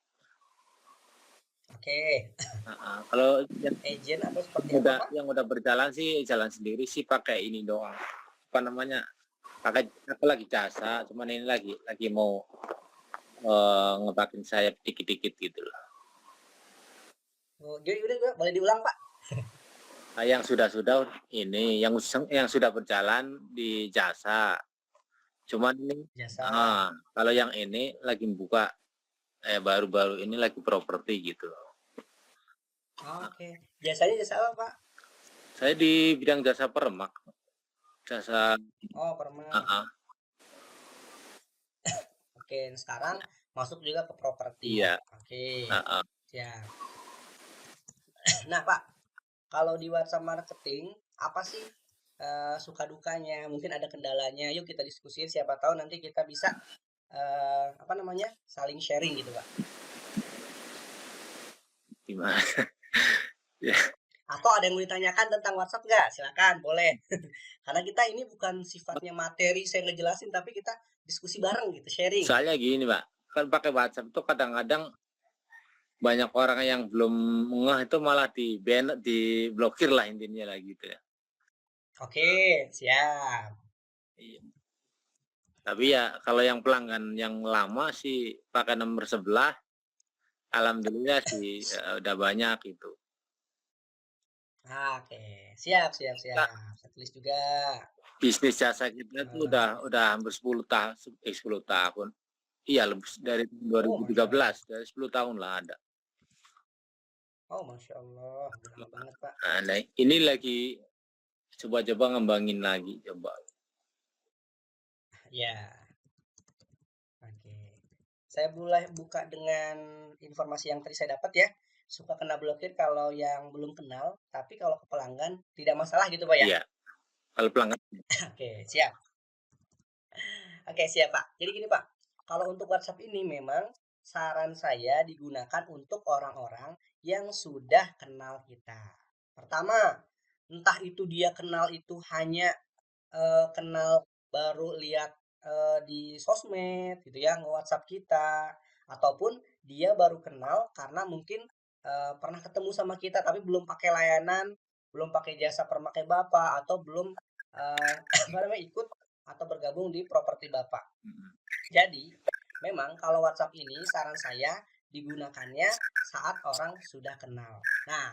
Oke, Kalau agent atau seperti apa, Pak? yang udah berjalan sih jalan sendiri sih pakai ini doang. Apa namanya? Pakai aku lagi jasa, cuman ini lagi mau ngepakin sayap dikit-dikit gitu loh. Oh, jadi udah, boleh diulang, Pak? Nah, yang sudah ini yang sudah berjalan di jasa. Cuman ini Jasa. kalau yang ini lagi buka baru-baru ini lagi properti gitu. Oke. Jasanya jasa apa, Pak? Saya di bidang jasa permak. Jasa Oh, permak. uh, Oke, sekarang masuk juga ke properti. iya. Oke, Uh, siap. Nah, Pak, kalau di WhatsApp marketing, apa sih suka dukanya? Mungkin ada kendalanya. Yuk kita diskusiin. Siapa tahu nanti kita bisa apa namanya, saling sharing gitu, Pak. Gimana? Ya. Atau ada yang mau ditanyakan tentang WhatsApp nggak? Silakan, boleh. Karena kita ini bukan sifatnya materi saya ngejelasin, tapi kita diskusi bareng gitu, sharing. Soalnya gini, Pak. Kan pakai WhatsApp itu kadang-kadang banyak orang yang belum ngeh itu malah diblokir lah intinya lah gitu ya. Oke, siap. Iya. Tapi ya kalau yang pelanggan yang lama sih pakai nomor sebelah, alhamdulillah sih udah banyak itu. Oke, siap, siap, siap. Nah, Saya tulis juga. bisnis jasa kita itu Eh, udah hampir 10 tahun, 10 tahun. Iya, lebih dari oh, Masya Allah. 2013, dari 10 tahun lah ada. Oh, Masya Allah. Udah lama banget, Pak. Nah, ini lagi coba-coba ngembangin lagi, coba. Ya, oke. Saya boleh buka dengan informasi yang tadi saya dapat ya. Suka kena blokir kalau yang belum kenal, tapi kalau ke pelanggan tidak masalah gitu, Pak ya. Iya, kalau pelanggan. Oke, siap. Oke, siap, Pak. Jadi gini, Pak. Kalau untuk WhatsApp ini memang saran saya digunakan untuk orang-orang yang sudah kenal kita. Pertama, entah itu dia kenal itu hanya kenal baru lihat di sosmed gitu ya, nge-WhatsApp kita, ataupun dia baru kenal karena mungkin pernah ketemu sama kita tapi belum pakai layanan, belum pakai jasa permakai Bapak, atau belum apa namanya, ikut atau bergabung di properti Bapak. Jadi, memang kalau WhatsApp ini saran saya digunakannya saat orang sudah kenal. Nah,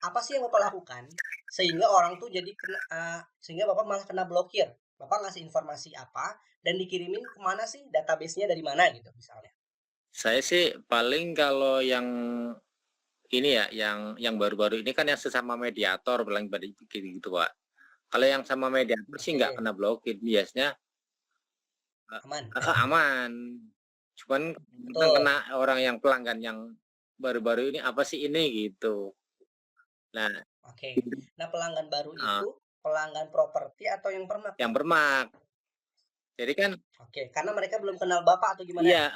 apa sih yang Bapak lakukan sehingga orang tuh jadi sehingga Bapak malah kena blokir? Bapak ngasih informasi apa dan dikirimin kemana sih, database-nya dari mana gitu misalnya? Saya sih paling kalau yang ini ya, yang baru-baru ini kan yang sesama mediator paling pada gitu, Pak. Kalau yang sama mediator sih nggak Oke, kena blokir, biasanya aman. aman. Cuman Betul. kena orang yang pelanggan yang baru-baru ini apa sih ini gitu. Nah, Oke. Nah, pelanggan baru uh, itu pelanggan properti atau yang permak, yang Pak? bermak. Jadi kan Oke, karena mereka belum kenal Bapak atau gimana? iya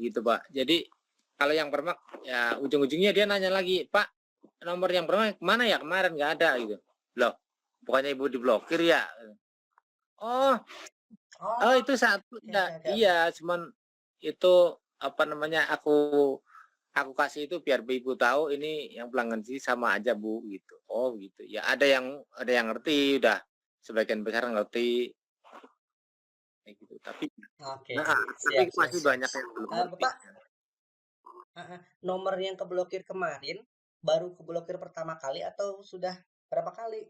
gitu, Pak. Jadi kalau yang permak ya ujung-ujungnya dia nanya lagi, Pak, nomor yang permak mana ya kemarin nggak ada gitu. Loh, bukannya ibu diblokir ya? Oh, oh Oh, itu satu oke, ya, oke, oke, oke. iya, cuman itu apa namanya aku kasih itu biar ibu tahu ini yang pelanggan sih sama aja bu gitu. Oh gitu. Ya ada yang ngerti udah sebagian besar ngerti kayak gitu. Tapi Oke, nah, tapi siap, siap, masih siap. banyak yang belum ngerti. Bapak, nomor yang keblokir kemarin baru keblokir pertama kali atau sudah berapa kali?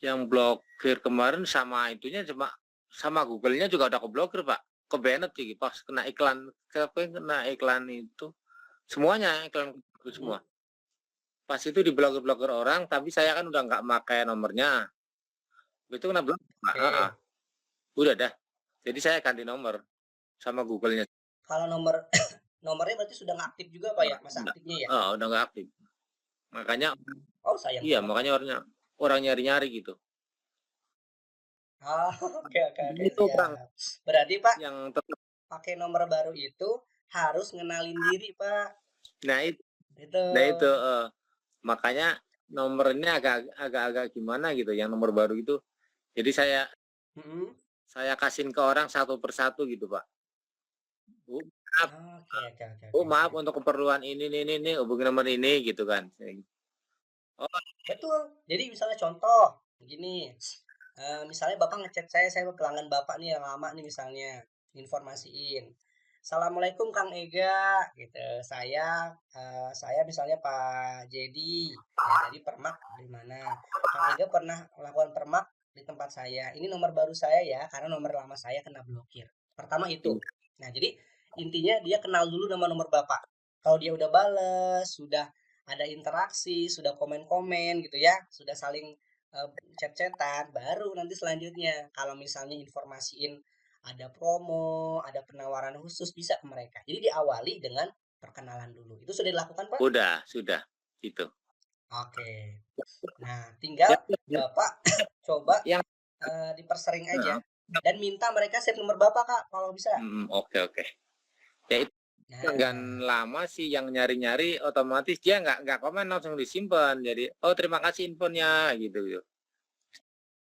Yang blokir kemarin sama itunya cuma sama Google-nya juga udah keblokir, Pak. Kebanet sih pas kena iklan itu. Semuanya iklan semua. Mhm. Pas itu diblokir-blokir orang, tapi saya kan udah nggak pakai nomornya. Itu kena blokir, Pak. Heeh. Oke. Udah dah. Jadi saya ganti nomor sama Google-nya. Kalau nomornya berarti sudah nggak aktif juga Pak ya, masa Udah, aktifnya ya? udah nggak aktif. Makanya Oh sayang iya, banget Pak. makanya orang nyari-nyari gitu. Oh, oke oke oke, Itu Bang siap. Berarti Pak, yang tetap. pakai nomor baru itu harus ngenalin diri Pak. Nah itu, Itu. makanya nomornya agak-agak gimana gitu, yang nomor baru itu. Jadi Mhm. saya kasihin ke orang satu persatu gitu, Pak. Bu, maaf, Oke oke oke Bu, oke oke. maaf untuk keperluan ini, hubungi nomor ini gitu kan. Oh, Betul. Jadi misalnya contoh begini, misalnya Bapak ngechat saya pelanggan Bapak nih yang lama nih misalnya, informasiin, "Assalamualaikum Kang Ega," gitu. Saya misalnya Pak Jedi, ya dari Permak dari mana. "Kang Ega pernah melakukan permak di tempat saya. Ini nomor baru saya ya, karena nomor lama saya kena blokir." Pertama itu. iya, Nah, jadi intinya dia kenal dulu nama nomor Bapak. Kalau dia udah bales, sudah ada interaksi, sudah komen-komen gitu ya, sudah saling chat-chatan, baru nanti selanjutnya kalau misalnya informasiin ada promo, ada penawaran khusus bisa ke mereka. Jadi diawali dengan perkenalan dulu. Itu sudah dilakukan, Pak? sudah gitu. Oke. Nah, tinggal Yang, Bapak coba yang dipersering aja nah, dan minta mereka save nomor Bapak, Kak, kalau bisa. oke oke. Ya itu pelanggan Nah, lama sih yang nyari-nyari, otomatis dia nggak komen, langsung disimpan. Jadi, oh terima kasih infonya gitu gitu.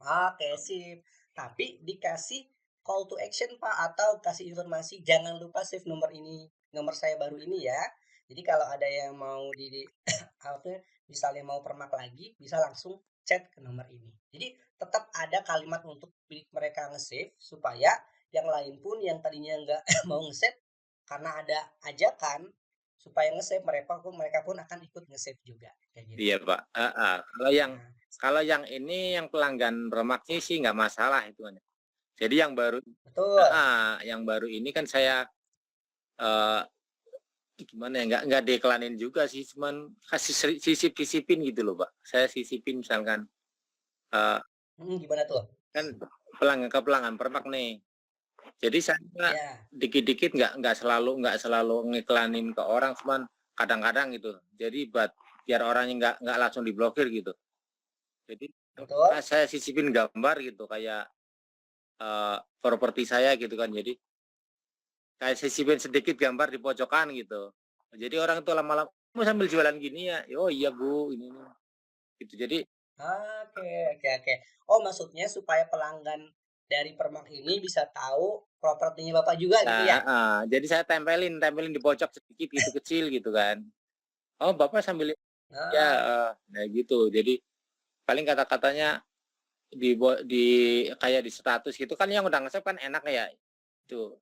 oke, sip. Tapi dikasih call to action, Pak, atau kasih informasi jangan lupa save nomor ini, nomor saya baru ini ya. Jadi kalau ada yang mau apa misalnya mau permak lagi, bisa langsung chat ke nomor ini. Jadi tetap ada kalimat untuk mereka nge-save supaya yang lain pun yang tadinya nggak mau nge-save karena ada ajakan supaya nge-save mereka pun akan ikut nge-save juga kayak gitu. Iya Pak. Nah, Kalau yang ini yang pelanggan remaknya sih nggak masalah itu. Jadi betul. yang baru ini kan saya eh, gimana ya, nggak diiklanin juga sih, cuman kasih sisipin gitu loh Pak. Saya sisipin misalkan eh, Gimana tuh? kan pelanggan permak nih. Jadi saya Ya. dikit-dikit nggak selalu ngiklanin ke orang, cuman kadang-kadang gitu. Jadi biar orangnya nggak langsung diblokir gitu. Jadi Betul? saya sisipin gambar gitu kayak properti saya gitu kan. Jadi kayak sisipin sedikit gambar di pojokan gitu. Jadi orang itu lama-lama mau sambil jualan gini ya. Oh iya Bu, ini gitu. Jadi Oke, oke, oke. Oh, maksudnya supaya pelanggan dari Permak ini bisa tahu propertinya Bapak juga gitu ya? jadi saya tempelin di pojok sedikit gitu kecil gitu kan. Oh Bapak sambil ya Ah, nah gitu. Jadi paling kata-katanya di kayak di status gitu kan, yang udah nge-save kan enak ya. Itu.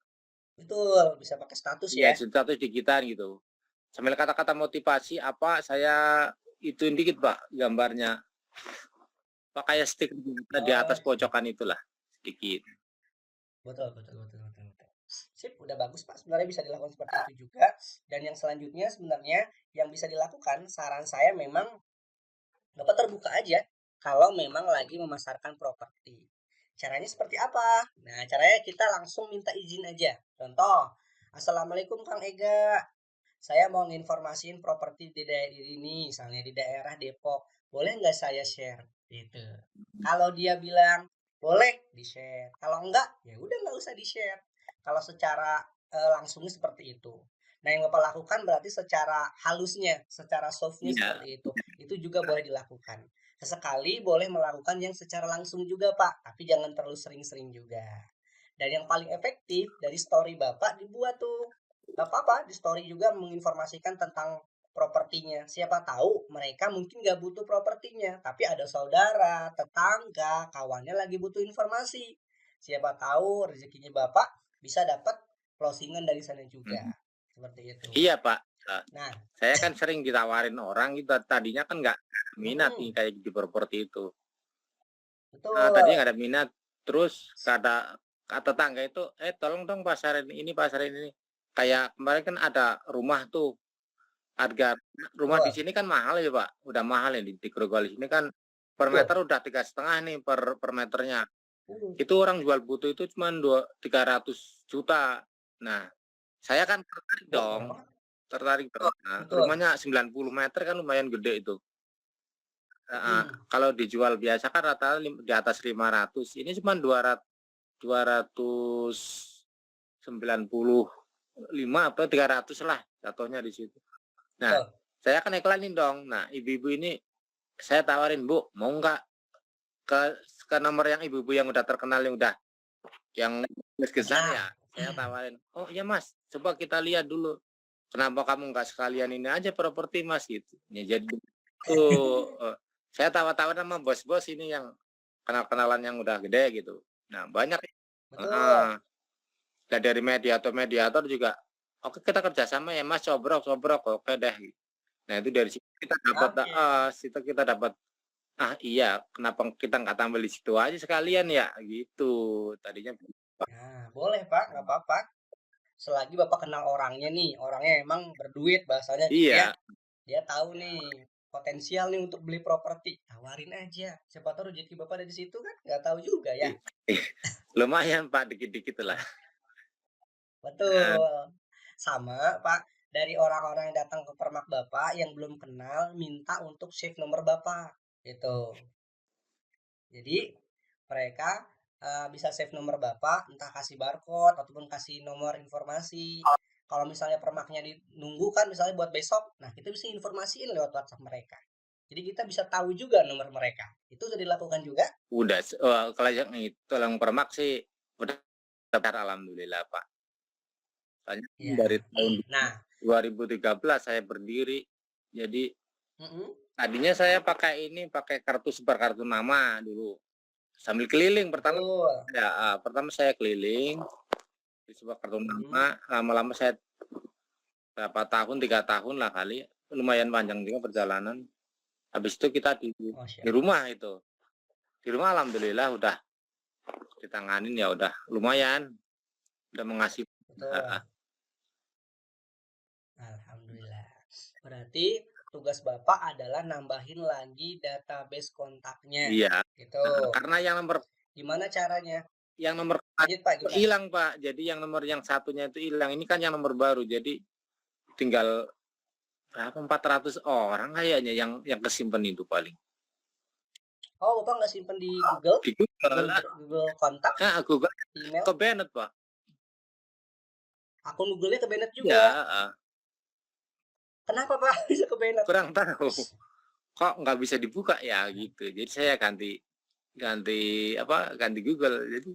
betul. Bisa pakai status Iya, ya? status digital gitu. Sambil kata-kata motivasi apa saya ituin dikit Pak gambarnya. Pak kayak stick di Oh, atas siap. pojokan itulah sedikit. Betul, betul, betul, betul, betul. Sip, udah bagus Pak. Sebenarnya bisa dilakukan seperti itu juga. Dan yang selanjutnya sebenarnya yang bisa dilakukan, saran saya memang Bapak terbuka aja kalau memang lagi memasarkan properti. Caranya seperti apa? Nah, caranya kita langsung minta izin aja. Contoh, Assalamualaikum Kang Ega, saya mau nginformasiin properti di daerah ini, misalnya di daerah Depok. Boleh nggak saya share? Gitu. Kalau dia bilang boleh di-share. Kalau enggak, ya udah nggak usah di-share. Kalau secara langsungnya seperti itu. Nah, yang Bapak lakukan berarti secara halusnya, secara softnya Iya. seperti itu. Itu juga boleh dilakukan. Sesekali boleh melakukan yang secara langsung juga, Pak. Tapi jangan terlalu sering-sering juga. Dan yang paling efektif dari story Bapak dibuat tuh. Gak apa-apa, di story juga menginformasikan tentang propertinya. Siapa tahu mereka mungkin gak butuh propertinya, tapi ada saudara, tetangga, kawannya lagi butuh informasi. Siapa tahu rezekinya Bapak bisa dapat closingan dari sana juga. Mhm. Seperti itu. Iya Pak. Eh, Nah, saya kan sering ditawarin orang itu, tadinya kan nggak minat nih kayak di properti itu. Tadinya betul. nggak ada minat, terus kata tetangga itu, tolong dong pasarin ini, pasarin ini. Kayak kemarin kan ada rumah tuh, harga rumah di Betul. sini kan mahal ya Pak, udah mahal ya di Grogol sini kan per Betul. meter udah 3,5 nih per meternya. Uh, Itu orang jual butuh itu cuma 300 juta. Nah, saya kan tertarik Wah, dong, murah banget. tertarik dong. Nah, Betul. rumahnya 90 meter kan lumayan gede itu. Mm. Kalau dijual biasa kan rata-rata di atas 500, ini cuma 295 atau 300 lah jatuhnya di situ. Nah, Betul. saya kan iklanin dong. Nah, ibu-ibu ini saya tawarin, Bu, mau nggak ke nomor yang ibu-ibu yang udah terkenal, yang besar ya. Nah, Saya tawarin, oh iya Mas, coba kita lihat dulu. Kenapa kamu nggak sekalian ini aja properti Mas gitu. Ya jadi tuh saya tawar-tawar sama bos-bos ini yang kenal-kenalan yang udah gede gitu. Nah, banyak. betul. Dan dari mediator juga, oke kita kerjasama ya Mas, cobrok, oke deh. Nah itu dari situ kita dapat, Oke. situ kita dapat, iya kenapa kita nggak tampil di situ aja sekalian ya gitu tadinya. Nah, boleh Pak, nggak apa-apa. Selagi Bapak kenal orangnya nih, orangnya emang berduit bahasanya gitu ya. Iya, Dia tahu nih potensial nih untuk beli properti. Tawarin aja. Siapa tahu rezeki Bapak ada di situ kan? Nggak tahu juga ya. lumayan Pak dikit-dikit lah. Betul. Sama Pak, dari orang-orang yang datang ke Permak Bapak yang belum kenal minta untuk save nomor Bapak. Gitu. Jadi mereka bisa save nomor Bapak, entah kasih barcode ataupun kasih nomor informasi. Kalau misalnya permaknya nunggu kan misalnya buat besok, nah kita bisa informasiin lewat WhatsApp mereka. Jadi kita bisa tahu juga nomor mereka. Itu sudah dilakukan juga? Udah, kalau yang itu yang permak sih udah alhamdulillah Pak. Soalnya Ya. dari tahun Nah, 2013 saya berdiri. Jadi mm-mm. tadinya saya pakai kartu sebar kartu nama dulu. Sambil keliling Betul. pertama saya keliling di sebuah kartu Mm-mm. nama, lama-lama saya berapa tahun, 3 tahun lah kali, lumayan panjang juga perjalanan. Habis itu kita Masya di Allah. rumah itu. Di rumah alhamdulillah udah ditanganin ya udah lumayan, udah mengasih. Betul. Alhamdulillah. Berarti tugas Bapak adalah nambahin lagi database kontaknya. Iya, Gitu. karena Gimana caranya? yang nomor Lanjut Pak, gimana? hilang Pak. Jadi yang nomor yang satunya itu hilang. Ini kan yang nomor baru. Jadi tinggal berapa 400 orang kayaknya yang kesimpan itu paling. Oh, Bapak nggak simpen di Google? Di Google, Google kontak, Google email? ke Bennett Pak. Akun Google-nya ke Bennett juga. Ya, Kenapa Pak bisa ke Bennett? kurang tahu. Kok nggak bisa dibuka ya gitu. Jadi saya ganti ganti Google. Jadi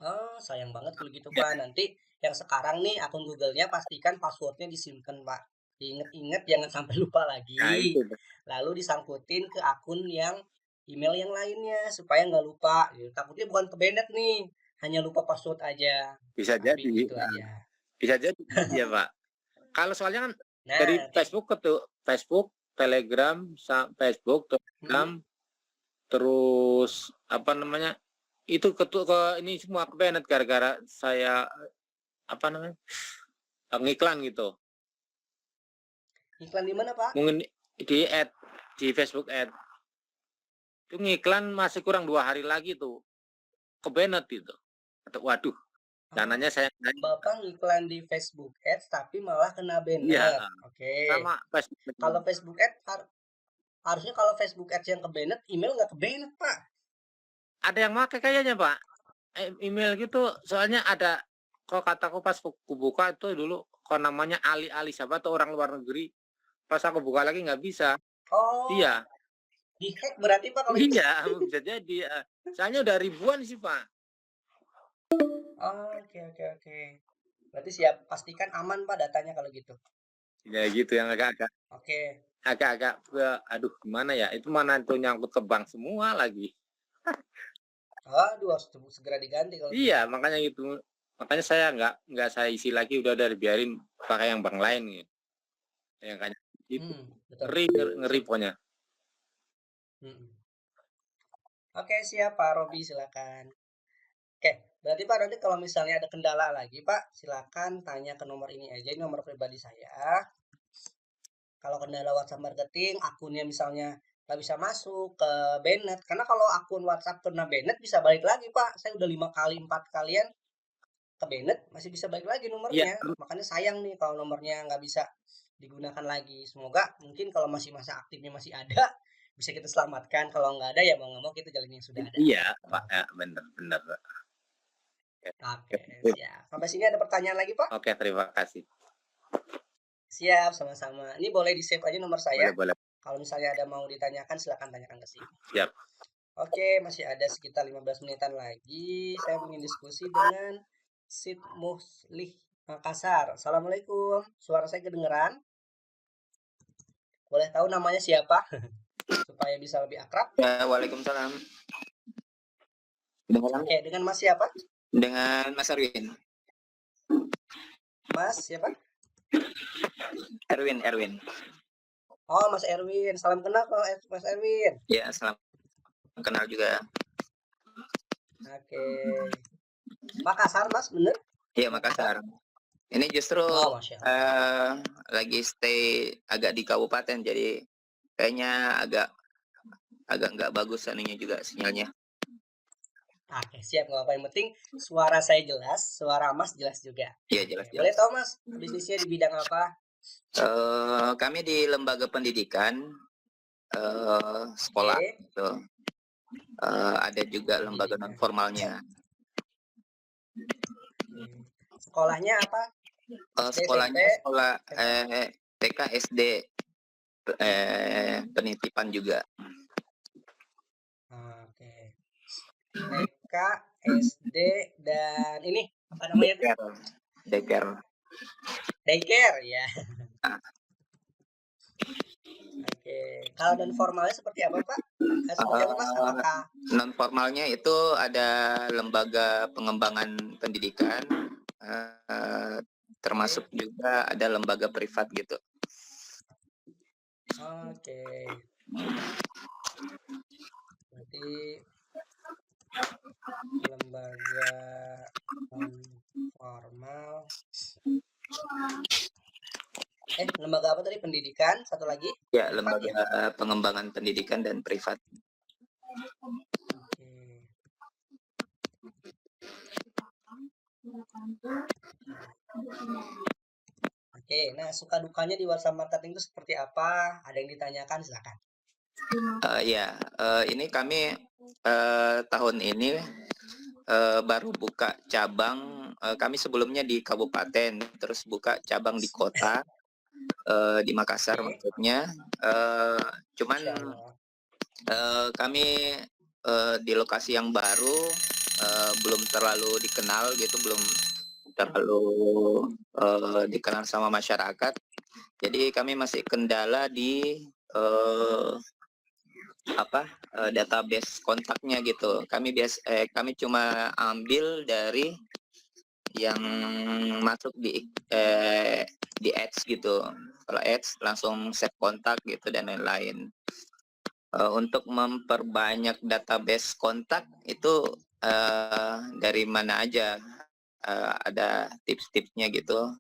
Oh, sayang banget kalau gitu Pak. Nanti yang sekarang nih akun Google-nya pastikan passwordnya disimpan Pak. Diinget-inget jangan sampai lupa nah lagi. itu Lalu disangkutin ke akun yang email yang lainnya supaya nggak lupa. Gitu. Takutnya bukan ke Bennett nih, hanya lupa password aja. bisa Tapi jadi. gitu aja. Bisa jadi ya Pak. Kalau soalnya kan dari Nah, Facebook Facebook, Telegram, Facebook, Telegram, mm, terus apa namanya? Itu ke ini semua ke Bennett gara-gara saya apa namanya? Ngiklan gitu. iklan di mana Pak? Mungkin di Facebook itu ngiklan masih kurang 2 hari lagi tuh ke Bennett itu. Waduh, Oh, dananya saya Bapak ngiklan di Facebook Ads tapi malah kena iya Bennett. Oke. sama Facebook. Kalau Facebook Ads harusnya kalau Facebook Ads yang ke Bennett, email nggak ke Bennett Pak. Ada yang pakai kayaknya Pak. Email gitu soalnya ada kok kataku pas aku buka itu dulu kok namanya Ali siapa tuh orang luar negeri. Pas aku buka lagi nggak bisa. Oh, Iya. dihack berarti Pak kalau itu. Iya, bisa jadi. Soalnya udah ribuan sih Pak. Oh, oke oke oke. Berarti siap pastikan aman Pak datanya kalau gitu. Ya gitu yang agak-agak Oke. agak-agak aduh gimana ya itu mana itu nyangkut ke bank semua lagi. Aduh, harus segera diganti kalau gitu. Iya makanya itu, makanya saya nggak saya isi lagi udah dari biarin pakai yang bank lain gitu. Yang kayak itu Betul. ngeri ngeri Sip. pokoknya. Oke, siap Pak Robi silakan. Oke, berarti Pak nanti kalau misalnya ada kendala lagi Pak, silakan tanya ke nomor ini aja, ini nomor pribadi saya. Kalau kendala WhatsApp marketing, akunnya misalnya nggak bisa masuk ke Banned, karena kalau akun WhatsApp kena Banned bisa balik lagi Pak. Saya udah 5 kali, 4 kalian ke Banned masih bisa balik lagi Iya, nomornya. Makanya sayang nih kalau nomornya nggak bisa digunakan lagi. Semoga mungkin kalau masih masa aktifnya masih ada, bisa kita selamatkan. Kalau nggak ada ya mau nggak mau kita jalani yang sudah ada. iya, Pak. Oke, Benar, benar, Pak. oke, siap. Sampai sini ada pertanyaan lagi Pak? Oke, terima kasih. Siap, sama-sama. Ini boleh di-save aja nomor saya. Boleh, boleh. Kalau misalnya ada mau ditanyakan, silakan tanyakan ke sini. Siap. Oke, masih ada sekitar 15 menitan lagi. Saya ingin diskusi dengan Sid Muslih Makassar. Assalamualaikum. Suara saya kedengeran? Boleh tahu namanya siapa? Supaya bisa lebih akrab. Ya, Waalaikumsalam. Oke, dengan Mas siapa? Dengan Mas Erwin. Mas siapa? Erwin. Oh, Mas Erwin. Salam kenal kalau Mas Erwin. Ya, salam kenal juga. Oke. Makassar, Mas, bener? Iya, Makassar. Ini justru Oh, Masya Allah. lagi stay agak di kabupaten, jadi kayaknya agak nggak bagus aninya juga sinyalnya. Oke, siap. Nggak apa-apa. Yang penting suara saya jelas, suara Mas jelas juga. Iya, jelas. Oke, boleh tahu, Mas, bisnisnya di bidang apa? Kami di lembaga pendidikan, sekolah Oke. gitu. Ada juga lembaga non formalnya. Sekolahnya apa? Sekolahnya sekolah TK SD penitipan juga. Oke. TK, SD, dan ini apa namanya? Daycare. Daycare, ya. Oke. Kalau non formalnya seperti apa, Pak? Seperti apa, Mas? Apakah Non formalnya itu ada lembaga pengembangan pendidikan, termasuk juga ada lembaga privat gitu. Oke. Berarti lembaga non formal. Lembaga apa tadi? Pendidikan, satu lagi? Ya, Privat, lembaga ya? pengembangan pendidikan dan privat. Oke. Oke, nah suka dukanya di WhatsApp marketing itu seperti apa? Ada yang ditanyakan, silakan. Ini kami tahun ini baru buka cabang. Kami sebelumnya di kabupaten, terus buka cabang di kota, di Makassar maksudnya. Cuman kami di lokasi yang baru, belum terlalu dikenal gitu, belum terlalu dikenal sama masyarakat. Jadi kami masih kendala di database kontaknya gitu. Kami cuma ambil dari yang masuk di ads gitu. Kalau ads langsung save kontak gitu dan lain-lain. Untuk memperbanyak database kontak itu dari mana aja? Ada tips-tipsnya gitu.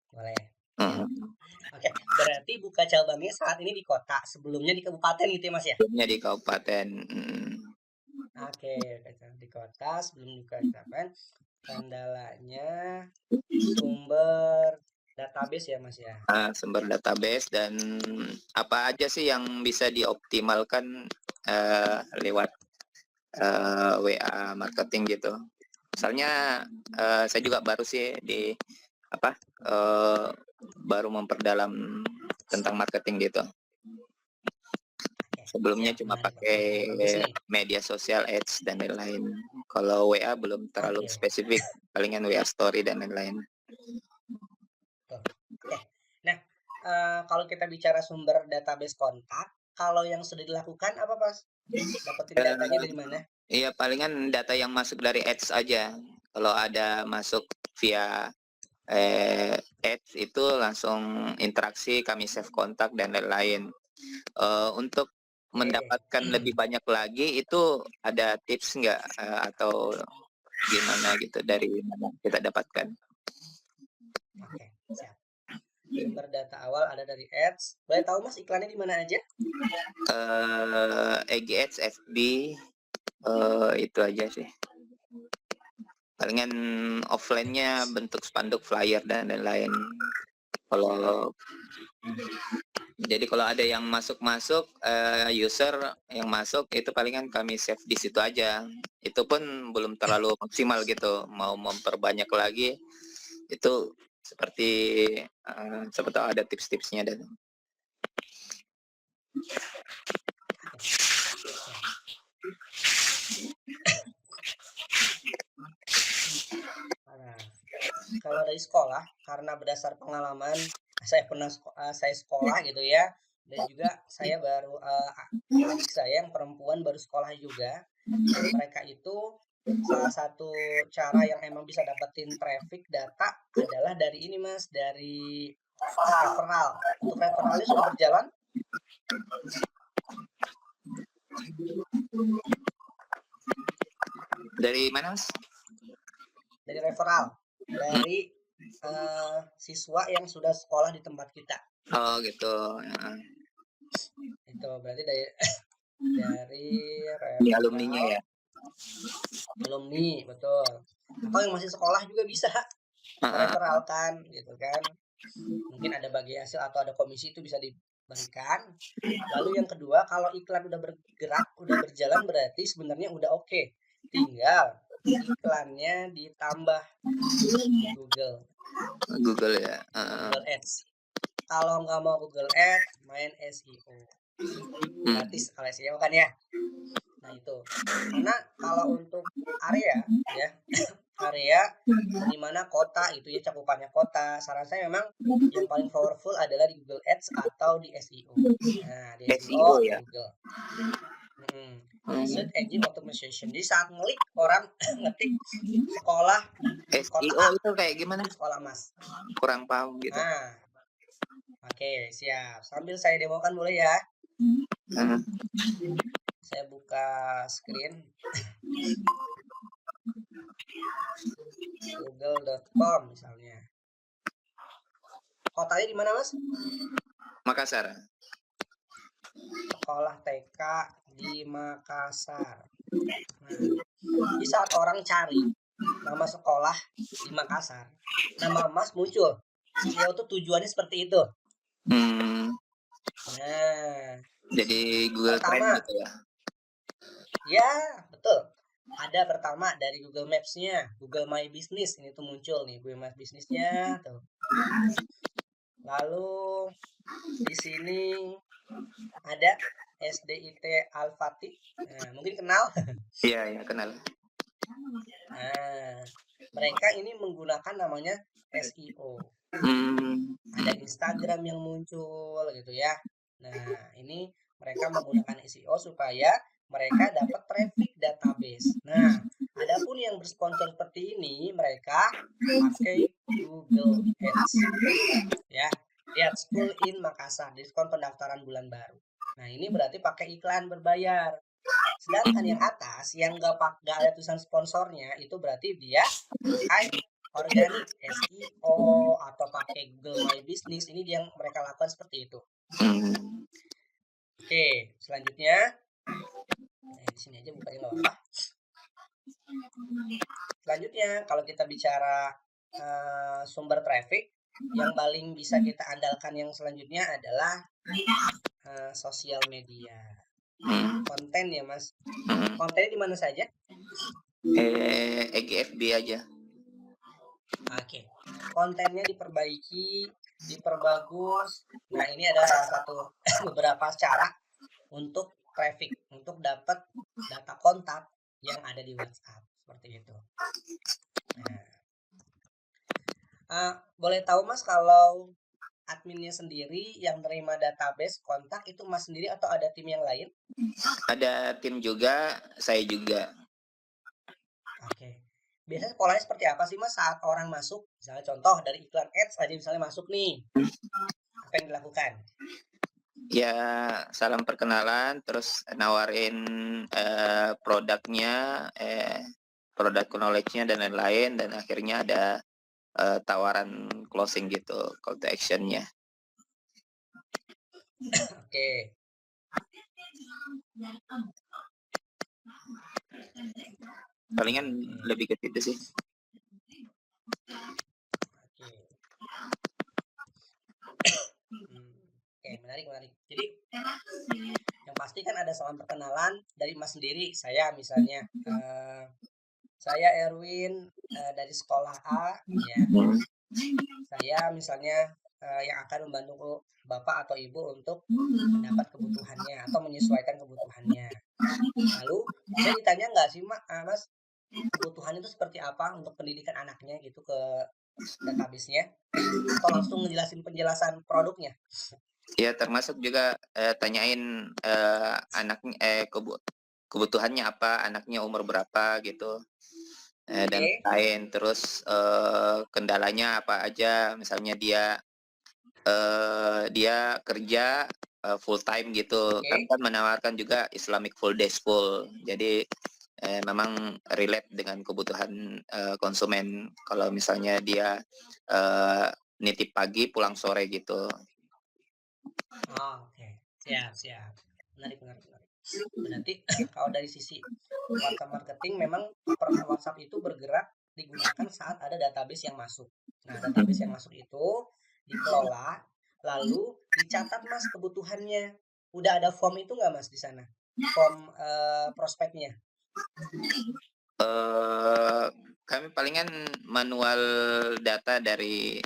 Boleh. Oke, berarti buka cabangnya saat ini di kota, sebelumnya di kabupaten gitu ya, Mas ya? Sebelumnya di kabupaten. Oke, di kota, sebelum di kabupaten. Kendalanya sumber database ya, Mas ya? Sumber database dan apa aja sih yang bisa dioptimalkan lewat WA marketing gitu. Misalnya saya juga baru sih baru memperdalam tentang marketing gitu. Sebelumnya cuma pakai media sosial, ads dan lain-lain. Kalau WA belum terlalu spesifik, palingan WA story dan lain-lain. Oke. Nah, kalau kita bicara sumber database kontak, kalau yang sudah dilakukan apa, Mas? Dapetin datanya dari mana? Iya, palingan data yang masuk dari ads aja. Kalau ada masuk via ads itu langsung interaksi, kami save kontak dan lain-lain. Untuk mendapatkan Hmm. lebih banyak lagi itu ada tips nggak atau gimana gitu dari mana kita dapatkan? Oke, siap. Sumber data awal ada dari ads. Boleh tahu Mas iklannya di mana aja? EGS, FB, itu aja sih. Palingan offline-nya bentuk spanduk, flyer dan lain-lain. Kalau jadi kalau ada yang masuk user yang masuk itu palingan kami save di situ aja. Itu pun belum terlalu maksimal gitu. Mau memperbanyak lagi itu seperti ada tips-tipsnya dan Nah, kalau dari sekolah, karena berdasar pengalaman saya sekolah gitu ya, dan juga saya baru adik saya yang perempuan baru sekolah juga, dan mereka itu salah satu cara yang emang bisa dapetin traffic data adalah dari ini Mas, dari referral. Untuk referralnya sudah berjalan? dari mana Mas? Dari referral, dari siswa yang sudah sekolah di tempat kita. Oh gitu. Itu berarti dari dari Di alumninya ya. Alumni, betul. Atau yang masih sekolah juga bisa mereferalkan gitu kan. Mungkin ada bagi hasil atau ada komisi itu bisa diberikan. Lalu yang kedua, kalau iklan udah bergerak, udah berjalan berarti sebenarnya udah oke. Tinggal iklannya ditambah di Google ya. Google Ads. Kalau nggak mau Google Ads, main SEO. Gratis kalau SEO kan ya. Nah itu. Karena kalau untuk area ya, area di mana kota itu ya cakupannya kota, saran saya memang yang paling powerful adalah di Google Ads atau di SEO. Nah, di SEO ya. Google. Search Engine Optimization. Jadi saat ngelik orang ngetik sekolah SEO itu kayak gimana? Sekolah Mas. Kurang paham gitu. Nah, oke, siap. Sambil saya demokan boleh ya? Saya buka screen google.com misalnya. Kotanya di mana Mas? Makassar. Sekolah TK di Makassar. Nah, di saat orang cari nama sekolah di Makassar, nama Mas muncul. SEO tuh tujuannya seperti itu. Nah, jadi Google Trend gitu ya? Ya, betul. Ada pertama dari Google Maps-nya, Google My Business ini tuh muncul nih, Google My Business-nya tuh. Lalu di sini ada SDIT Al-Fatih. Nah, mungkin kenal? Iya, kenal. Nah, mereka ini menggunakan namanya SEO. Ada Instagram yang muncul gitu ya. Nah, ini mereka menggunakan SEO supaya mereka dapat traffic database. Nah, adapun yang bersponsor seperti ini, mereka pakai Google Ads. Ya, lihat School in Makassar, diskon pendaftaran bulan baru. Nah, ini berarti pakai iklan berbayar. Sedangkan yang atas, yang nggak ada tulisan sponsornya, itu berarti dia pakai organik SEO atau pakai Google My Business. Ini yang mereka lakukan seperti itu. Oke, selanjutnya di sini aja bukanya nggak apa-apa. Selanjutnya, kalau kita bicara sumber traffic, yang paling bisa kita andalkan yang selanjutnya adalah sosial media. Konten ya, Mas. Kontennya di mana saja? EGFB aja. Oke. Kontennya diperbaiki, diperbagus. Nah, ini ada salah satu beberapa cara untuk traffic, untuk dapat data kontak yang ada di WhatsApp seperti itu. Nah, boleh tahu Mas kalau adminnya sendiri yang menerima database kontak itu Mas sendiri atau ada tim yang lain? Ada tim juga, saya juga. Oke. Biasanya polanya seperti apa sih Mas saat orang masuk? Misalnya contoh dari iklan ads aja misalnya masuk nih. Apa yang dilakukan? Ya, salam perkenalan, terus nawarin produknya, produk knowledge-nya dan lain-lain, dan akhirnya ada tawaran closing gitu, call to action-nya. Oke. Palingan Oke. lebih ke situ sih. Oke. Oke, menarik, menarik. Jadi yang pasti kan ada salam perkenalan dari Mas sendiri. Saya misalnya, saya Erwin dari sekolah A, ya. Saya misalnya yang akan membantu Bapak atau Ibu untuk mendapat kebutuhannya atau menyesuaikan kebutuhannya. Lalu saya ditanya nggak sih Mas, kebutuhan itu seperti apa untuk pendidikan anaknya gitu ke database-nya, atau langsung ngejelasin penjelasan produknya? Ya, termasuk juga tanyain anaknya kebutuhannya apa, anaknya umur berapa gitu. Dan Oke. lain, terus kendalanya apa aja, misalnya dia kerja full time gitu. Kami Oke. kan menawarkan juga Islamic full day school, jadi memang relate dengan kebutuhan konsumen. Kalau misalnya dia nitip pagi pulang sore gitu. Oh, oke. Siap, siap. Menarik, menarik, menarik. Berarti kalau dari sisi WhatsApp marketing memang WhatsApp itu bergerak digunakan saat ada database yang masuk. Nah, database yang masuk itu dikelola, lalu dicatat Mas kebutuhannya. Udah ada form itu nggak Mas di sana? Form prospeknya. Kami palingan manual data dari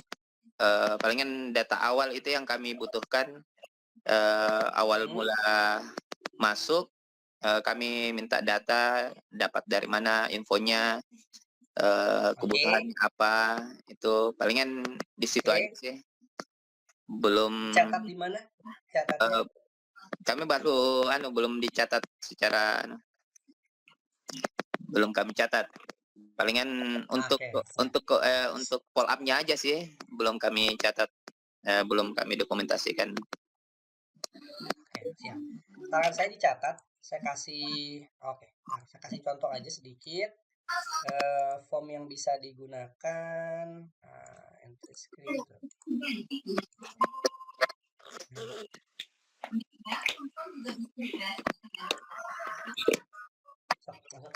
palingan data awal itu yang kami butuhkan awal Hmm, mula masuk. Kami minta data, dapat dari mana infonya, oke, kebutuhannya apa, itu palingan di situ aja oke. sih. Belum Dicatat di mana? Catatnya? kami baru belum dicatat secara belum kami catat. Palingan untuk Oke, siap. untuk follow up-nya aja sih, belum kami catat, belum kami dokumentasikan. Oke, siap. Saran saya dicatat, saya kasih, oke. Nah, saya kasih contoh aja sedikit. Form yang bisa digunakan, entry script. Masuk, masuk.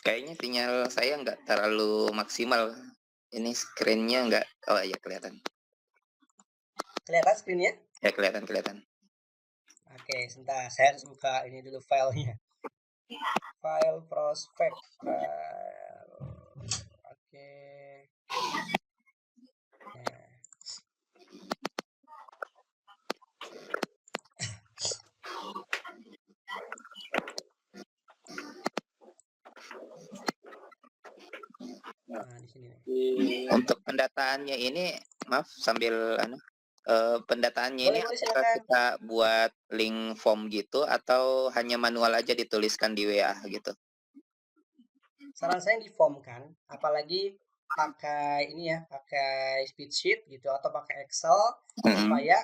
Kayaknya sinyal saya nggak terlalu maksimal. Ini screen-nya nggak, oh iya kelihatan. Kelihatan screen-nya? Ya kelihatan. Oke, sebentar. Saya harus buka ini dulu filenya. File prospek. Oke. Nah, nah di sini nih. Untuk pendataannya ini, maaf sambil pendataannya ini Boleh apakah silakan. kita buat link form gitu atau hanya manual aja dituliskan di WA gitu? Saran saya di form kan, apalagi pakai ini ya, pakai spreadsheet gitu atau pakai Excel supaya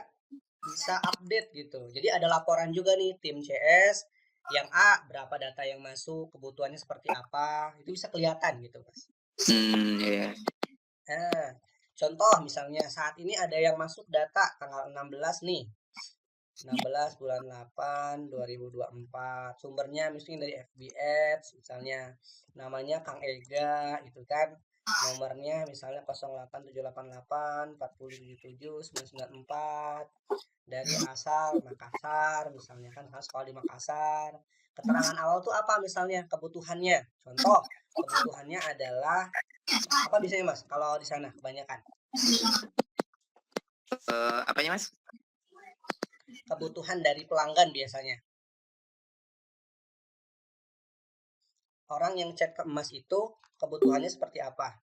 bisa update gitu. Jadi ada laporan juga nih tim CS yang A berapa data yang masuk, kebutuhannya seperti apa, itu bisa kelihatan gitu, Mas. Iya. Nah, contoh misalnya saat ini ada yang masuk data tanggal 16 nih. 16 bulan 8 2024. Sumbernya mesti dari FB Ads misalnya. Namanya Kang Ega gitu kan. Nomornya misalnya 08788 4077 994 dari asal Makassar misalnya kan sekolah di Makassar. Keterangan awal tuh apa misalnya kebutuhannya. Contoh, kebutuhannya adalah apa biasanya Mas kalau di sana kebanyakan? Apanya Mas? Kebutuhan dari pelanggan biasanya. Orang yang chat ke emas itu kebutuhannya seperti apa?